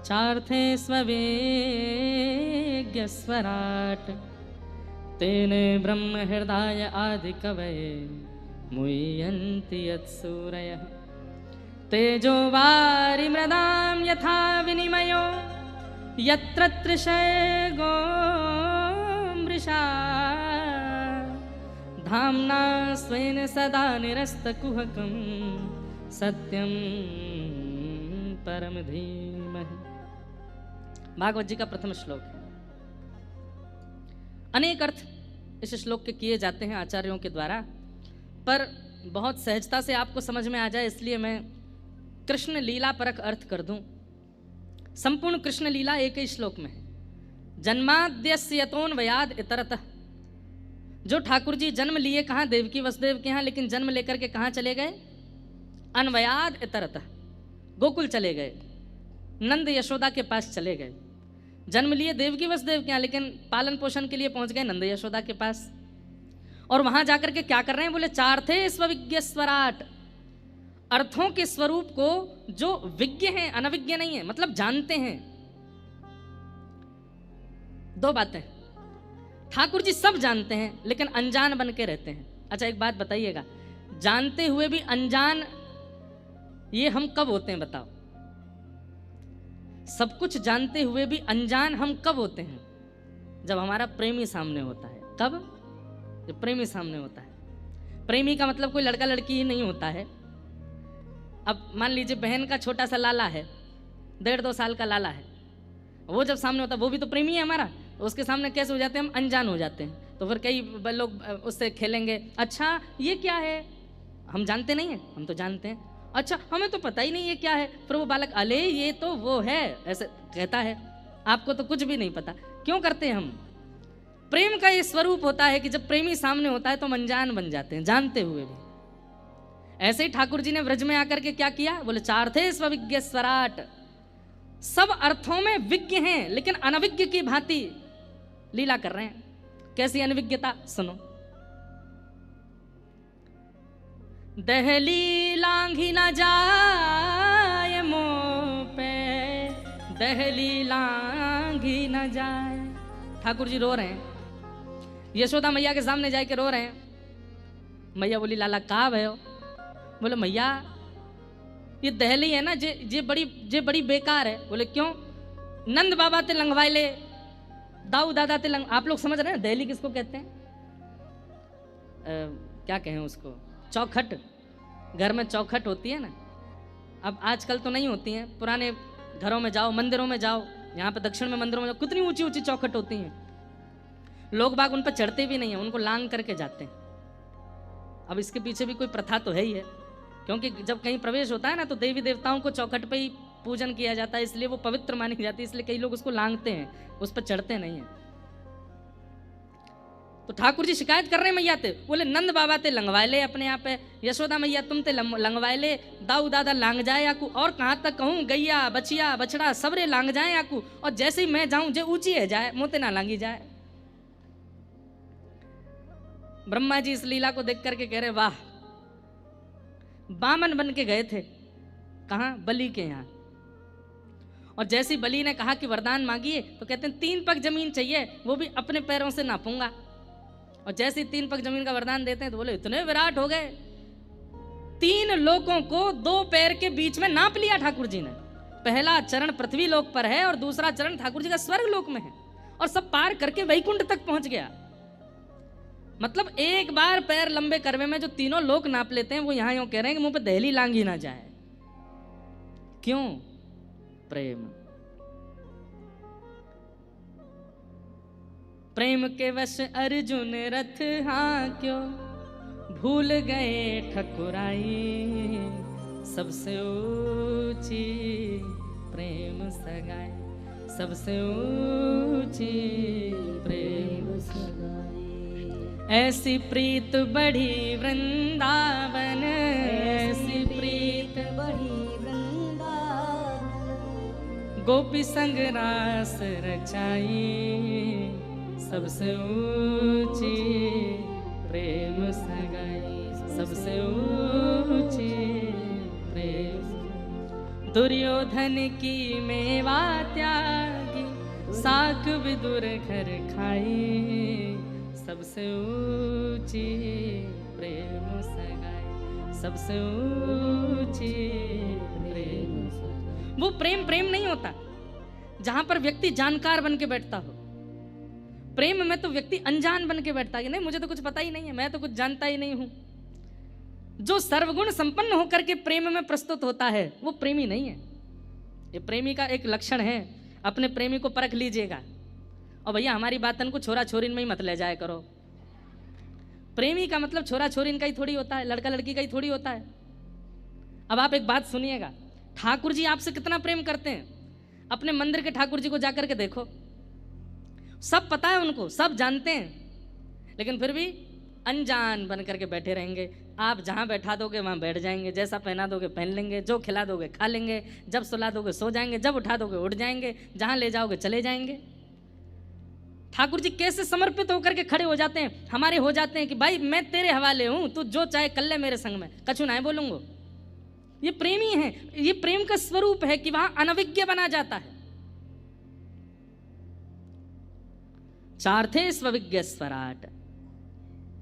चार्थे स्ववेग्यस्वराट् तेने ब्रह्म हृदय आदि कवये मुह्यन्ति यत्सूरयः तेजो वारि मृदां यथा विनिमयो यत्र तृषैर्गो मृषा धाम्ना स्वेन सदा निरस्तकुहकं सत्यं परम धीमहि। भागवत जी का प्रथम श्लोक है। अनेक अर्थ इस श्लोक के किए जाते हैं आचार्यों के द्वारा, पर बहुत सहजता से आपको समझ में आ जाए इसलिए मैं कृष्ण लीला परक अर्थ कर दूं। संपूर्ण कृष्ण लीला एक ही श्लोक में है। जन्माद्यस्य यतोन्वयाद् इतरतः, जो ठाकुर जी जन्म लिए कहाँ, देवकी वसुदेव के यहाँ, लेकिन जन्म लेकर के कहाँ चले गए, अन्वयाद इतरतः, गोकुल चले गए, नंद यशोदा के पास चले गए। जन्म लिए देवकी वसुदेव के यहाँ, लेकिन पालन पोषण के लिए पहुंच गए नंद यशोदा के पास। और वहां जाकर के क्या कर रहे हैं, बोले चार्थे स्वविज्ञ स्वराट, अर्थों के स्वरूप को जो विज्ञ हैं, अनविज्ञ नहीं है, मतलब जानते हैं। दो बातें, ठाकुर जी सब जानते हैं लेकिन अनजान बन के रहते हैं। अच्छा एक बात बताइएगा, जानते हुए भी अनजान ये हम कब होते हैं बताओ? सब कुछ जानते हुए भी अनजान हम कब होते हैं? जब हमारा प्रेमी सामने होता है। कब? जब प्रेमी सामने होता है। प्रेमी का मतलब कोई लड़का लड़की ही नहीं होता है। अब मान लीजिए बहन का छोटा सा लाला है, 1.5-2 साल का लाला है, वो जब सामने होता है वो भी तो प्रेमी है हमारा, तो उसके सामने कैसे हो जाते हैं हम? अनजान हो जाते हैं। तो फिर कई लोग उससे खेलेंगे, अच्छा ये क्या है, हम जानते नहीं हैं, हम तो जानते हैं, अच्छा हमें तो पता ही नहीं ये क्या है। फिर वो बालक अले ये तो वो है ऐसे कहता है, आपको तो कुछ भी नहीं पता। क्यों करते हैं हम? प्रेम का ये स्वरूप होता है कि जब प्रेमी सामने होता है तो हम अनजान बन जाते हैं, जानते हुए भी। ऐसे ही ठाकुर जी ने व्रज में आकर के क्या किया? बोले चार थे स्वविज्ञ स्वराट, सब अर्थों में विज्ञ हैं लेकिन अनविज्ञ की भांति लीला कर रहे हैं। कैसी अनविज्ञता? सुनो। दहली लांघी न जाए मुँह पे, दहली लांघी न जाए। ठाकुर जी रो रहे हैं, यशोदा मैया के सामने जाके रो रहे हैं। मैया बोली लाला कहाँ भयो? बोले मैया ये दहली है ना जे बड़ी बेकार है। बोले क्यों? नंद बाबा ते लंघवाए ले, दाऊ दादा ते लंग। आप लोग समझ रहे हैं दहली किसको कहते हैं? क्या कहें उसको? चौखट। घर में चौखट होती है ना, अब आजकल तो नहीं होती हैं, पुराने घरों में जाओ, मंदिरों में जाओ, यहाँ पे दक्षिण में मंदिरों में जाओ, कितनी ऊंची ऊंची चौखट होती हैं। लोग बाग उन पर चढ़ते भी नहीं है, उनको लांग करके जाते हैं। अब इसके पीछे भी कोई प्रथा तो है ही है, क्योंकि जब कहीं प्रवेश होता है ना तो देवी देवताओं को चौखट पे ही पूजन किया जाता है, इसलिए वो पवित्र मानी जाती है, इसलिए कई लोग उसको लांगते हैं, उस पर चढ़ते नहीं हैं। तो ठाकुर जी शिकायत कर रहे हैं मैया ते, बोले नंद बाबा ते लंगवाए ले अपने यहाँ पे, यशोदा मैया तुम ते लंगवाए ले, दाऊ दादा लांग जाए आकू, और कहाँ तक कहूँ गैया बचिया बछड़ा सबरे लांग जाए आकू, और जैसे ही मैं जाऊं जे ऊंची है जाए मोते ना लांगी जाए। ब्रह्मा जी इस लीला को देख करके कह रहे वाह, बामन बन के गए थे कहाँ? बलि के यहाँ। और जैसी बलि ने कहा कि वरदान मांगिए तो कहते हैं 3 पग जमीन चाहिए, वो भी अपने पैरों से नापूंगा। और जैसे 3 पग जमीन का वरदान देते हैं तो बोले इतने विराट हो गए, 3 लोकों को 2 पैर के बीच में नाप लिया ठाकुर जी ने। पहला चरण पृथ्वी लोक पर है और दूसरा चरण ठाकुर जी का स्वर्ग लोक में है, और सब पार करके वैकुंठ तक पहुंच गया। मतलब एक बार पैर लंबे करवे में जो 3 लोक नाप लेते हैं, वो यहां यूं कह रहे हैं कि मुंह पे दहली लांघी ना जाए। क्यों? प्रेम। प्रेम के वश अर्जुन रथ हाँक्यो, भूल गए ठकुराई, सबसे ऊंची प्रेम सगाई, सबसे ऊंची प्रेम सगाई। ऐसी प्रीत बढ़ी वृंदावन, ऐसी प्रीत बढ़ी वृंदावन, गोपी संग रास रचाई, सबसे ऊंची प्रेम सगाई, सबसे ऊंची प्रेम। दुर्योधन की मेवा त्यागी, साक विदुर घर खाई, सबसे ऊंची प्रेम सगाई, सबसे ऊंची प्रेम सगाई। वो प्रेम प्रेम नहीं होता जहां पर व्यक्ति जानकार बन के बैठता हो। प्रेम में तो व्यक्ति अनजान बन के बैठता है, नहीं मुझे तो कुछ पता ही नहीं है, मैं तो कुछ जानता ही नहीं हूं। जो सर्वगुण संपन्न होकर के प्रेम में प्रस्तुत होता है वो प्रेमी नहीं है। ये प्रेमी का एक लक्षण है, अपने प्रेमी को परख लीजिएगा। और भैया हमारी बातन को छोरा छोरीन में ही मत ले जाया करो। प्रेमी का मतलब छोरा छोरीन का ही थोड़ी होता है, लड़का लड़की का ही थोड़ी होता है। अब आप एक बात सुनिएगा, ठाकुर जी आपसे कितना प्रेम करते हैं। अपने मंदिर के ठाकुर जी को जाकर के देखो, सब पता है उनको, सब जानते हैं, लेकिन फिर भी अनजान बन करके बैठे रहेंगे। आप जहाँ बैठा दोगे वहाँ बैठ जाएंगे, जैसा पहना दोगे पहन लेंगे, जो खिला दोगे खा लेंगे, जब सुला दोगे सो जाएंगे, जब उठा दोगे उठ जाएंगे, जहाँ ले जाओगे चले जाएंगे। ठाकुर जी कैसे समर्पित होकर के खड़े हो जाते हैं, हमारे हो जाते हैं कि भाई मैं तेरे हवाले हूं, तू जो चाहे कर ले मेरे संग में, कछु ना बोलूंगा। ये प्रेमी है, ये प्रेम का स्वरूप है कि वहां अनविज्ञ बना जाता है। चार थे स्वविज्ञ स्वराट।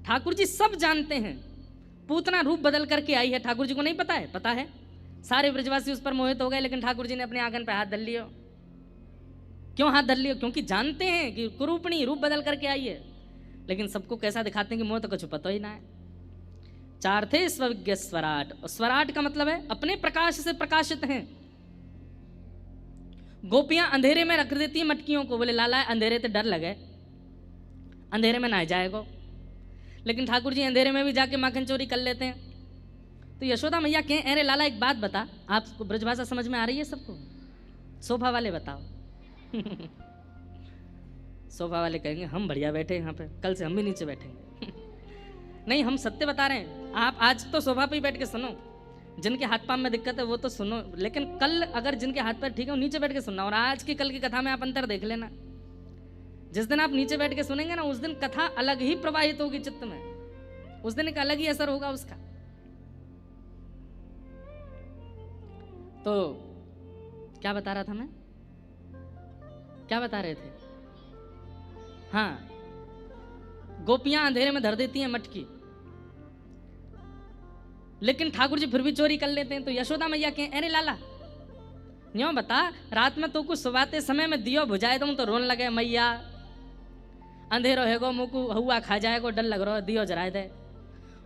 ठाकुर जी सब जानते हैं। पूतना रूप बदल करके आई है, ठाकुर जी को नहीं पता है? पता है। सारे ब्रजवासी उस पर मोहित हो गए, लेकिन ठाकुर जी ने अपने आंगन पर हाथ धर लियो। क्यों हाथ धर लियो? क्योंकि जानते हैं कि कुरूपणी रूप बदल करके आई है, लेकिन सबको कैसा दिखाते हैं कि मोह तो कुछ पता ही ना है। चार थे स्वविज्ञ स्वराट, और स्वराट का मतलब है अपने प्रकाश से प्रकाशित हैं। गोपियां अंधेरे में रख देती हैं मटकियों को, बोले लाला अंधेरे से डर लगे, अंधेरे में ना जाएगा, लेकिन ठाकुर जी अंधेरे में भी जाके माखन चोरी कर लेते हैं। तो यशोदा मैया कहें अरे लाला एक बात बता, आपको ब्रजभाषा समझ में आ रही है सबको? सोफा वाले बताओ। सोफा वाले कहेंगे हम बढ़िया बैठे यहाँ पे, कल से हम भी नीचे बैठेंगे। नहीं, हम सत्य बता रहे हैं। आप आज तो सोफा पे ही बैठ के सुनो, जिनके हाथ पांव में दिक्कत है वो तो सुनो, लेकिन कल अगर जिनके हाथ पैर ठीक है वो नीचे बैठ के सुनना। और आज की कल की कथा में आप अंतर देख लेना। जिस दिन आप नीचे बैठ के सुनेंगे ना, उस दिन कथा अलग ही प्रवाहित होगी चित्त में, उस दिन एक अलग ही असर होगा उसका। तो क्या बता रहा था मैं, क्या बता रहे थे? हाँ, गोपियां अंधेरे में धर देती हैं मटकी, लेकिन ठाकुर जी फिर भी चोरी कर लेते हैं। तो यशोदा मैया कहें अरे लाला न्यों बता, रात में तो कुछ सुबाते समय में दियो बुझाए दूं तो रोन लगे मैया, अंधेरो हैगो मुकु हुआ खा जाएगो, डर लग रहा दियो जराए दे।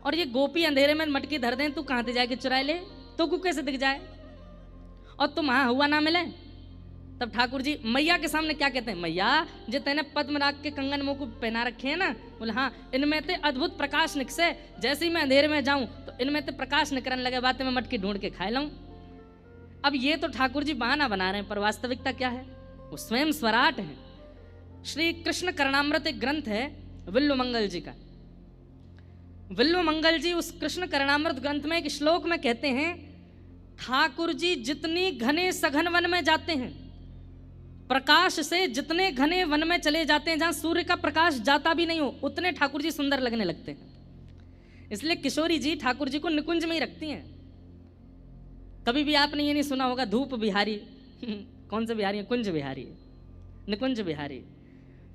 और ये गोपी अंधेरे में मटकी धर दें, तू कहाँ से जाके चुराए ले, तो को कैसे दिख जाए, और तुम वहां हुआ ना मिले। तब ठाकुर जी मैया के सामने क्या कहते हैं, मैया जो तेने पद्मराग के कंगन मुकुट पहना रखे हैं ना, बोले हाँ, इनमें ते अद्भुत प्रकाश निकसे, जैसे ही मैं अंधेरे में जाऊं तो इनमें ते प्रकाश निकलने लगे, बातें मैं मटकी ढूंढ के खा लाऊं। अब ये तो ठाकुर जी बहाना बना रहे हैं, पर वास्तविकता क्या है, वो स्वयं स्वराट है। श्री कृष्ण करणामृत एक ग्रंथ है विल्व मंगल जी का। विल्व मंगल जी उस कृष्ण करणामृत ग्रंथ में एक श्लोक में कहते हैं, ठाकुर जी जितनी घने सघन वन में जाते हैं, प्रकाश से जितने घने वन में चले जाते हैं, जहां सूर्य का प्रकाश जाता भी नहीं हो, उतने ठाकुर जी सुंदर लगने लगते हैं। इसलिए किशोरी जी ठाकुर जी को निकुंज में ही रखती हैं। कभी भी आपने ये नहीं सुना होगा धूप बिहारी। कौन से बिहारी है? कुंज बिहारी, निकुंज बिहारी।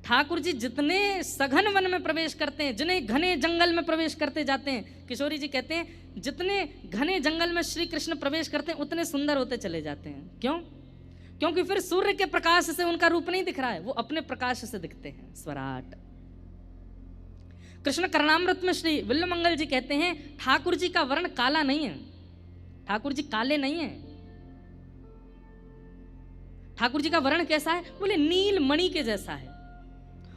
ठाकुर जी जितने सघन वन में प्रवेश करते हैं, जितने घने जंगल में प्रवेश करते जाते हैं, किशोरी जी कहते हैं जितने घने जंगल में श्री कृष्ण प्रवेश करते हैं उतने सुंदर होते चले जाते हैं। क्यों? क्योंकि फिर सूर्य के प्रकाश से उनका रूप नहीं दिख रहा है, वो अपने प्रकाश से दिखते हैं। स्वराट। कृष्ण करणामृत में श्री विल्व मंगल जी कहते हैं ठाकुर जी का वर्ण काला नहीं है, ठाकुर जी काले नहीं है। ठाकुर जी का वर्ण कैसा है? बोले नील मणि के जैसा है।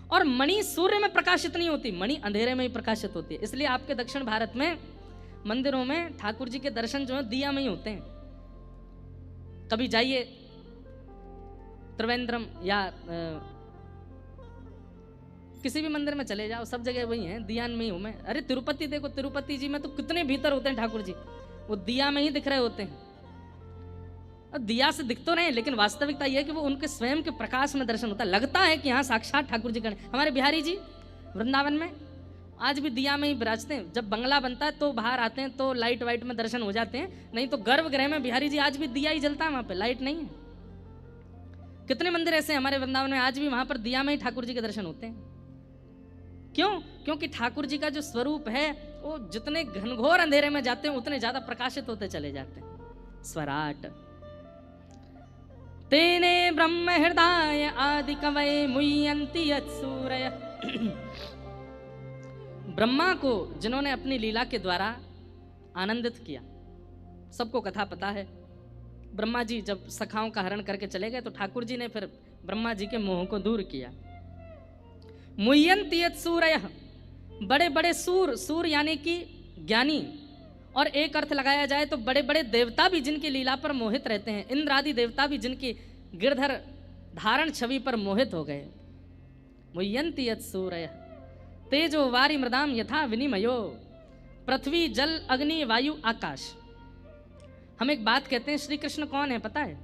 और मणि सूर्य में प्रकाशित नहीं होती, मणि अंधेरे में ही प्रकाशित होती है। इसलिए आपके दक्षिण भारत में मंदिरों में ठाकुर जी के दर्शन जो है दिया में ही होते हैं। कभी जाइए त्रिवेंद्रम या किसी भी मंदिर में चले जाओ, सब जगह वही है, दिया में ही हूं मैं। अरे तिरुपति देखो, तिरुपति जी में तो कितने भीतर होते हैं ठाकुर जी, वो दिया में ही दिख रहे होते हैं। और दिया से दिख तो रहे, लेकिन वास्तविकता यह है कि वो उनके स्वयं के प्रकाश में दर्शन होता है। लगता है कि हाँ साक्षात ठाकुर जी खड़े। हमारे बिहारी जी वृंदावन में आज भी दिया में ही विराजते हैं। जब बंगला बनता है तो बाहर आते हैं तो लाइट वाइट में दर्शन हो जाते हैं, नहीं तो गर्भगृह में बिहारी जी आज भी दिया ही जलता है, वहां पे लाइट नहीं है। कितने मंदिर ऐसे हैं हमारे वृंदावन में, आज भी वहां पर दिया में ही ठाकुर जी के दर्शन होते हैं। क्यों? क्योंकि ठाकुर जी का जो स्वरूप है वो जितने घनघोर अंधेरे में जाते हैं उतने ज्यादा प्रकाशित होते चले जाते हैं। स्वराट। तेने ब्रह्म हृदय आदि कवये मुह्यन्ति यत्सूरय। ब्रह्मा को जिन्होंने अपनी लीला के द्वारा आनंदित किया, सबको कथा पता है। ब्रह्मा जी जब सखाओं का हरण करके चले गए तो ठाकुर जी ने फिर ब्रह्मा जी के मोह को दूर किया। मुह्यन्ति यत्सूरय, बड़े बड़े सूर, सूर यानी कि ज्ञानी, और एक अर्थ लगाया जाए तो बड़े बड़े देवता भी जिनकी लीला पर मोहित रहते हैं, इंद्र आदि देवता भी जिनकी गिरधर धारण छवि पर मोहित हो गए। मुह्यन्ति यत्सूरय तेजो वारि मृदाम यथा विनिमयो, पृथ्वी जल अग्नि वायु आकाश। हम एक बात कहते हैं, श्री कृष्ण कौन है पता है?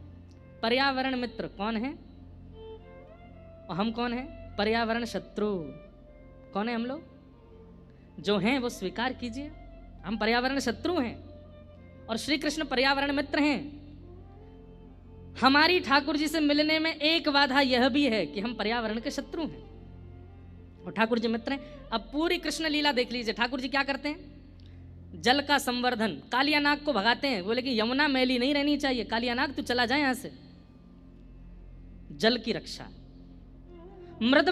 पर्यावरण मित्र। कौन है? और हम कौन है? पर्यावरण शत्रु। कौन है हम लोग? जो हैं वो स्वीकार कीजिए, हम पर्यावरण शत्रु हैं और श्री कृष्ण पर्यावरण मित्र हैं। हमारी ठाकुर जी से मिलने में एक बाधा यह भी है कि हम पर्यावरण के शत्रु हैं। और ठाकुर जी मित्र हैं। अब पूरी कृष्ण लीला देख लीजिए, ठाकुर जी क्या करते हैं, जल का संवर्धन, कालिया नाग को भगाते हैं, बोले कि यमुना मैली नहीं रहनी चाहिए, कालिया नाग तू चला जाए यहां से, जल की रक्षा। मृद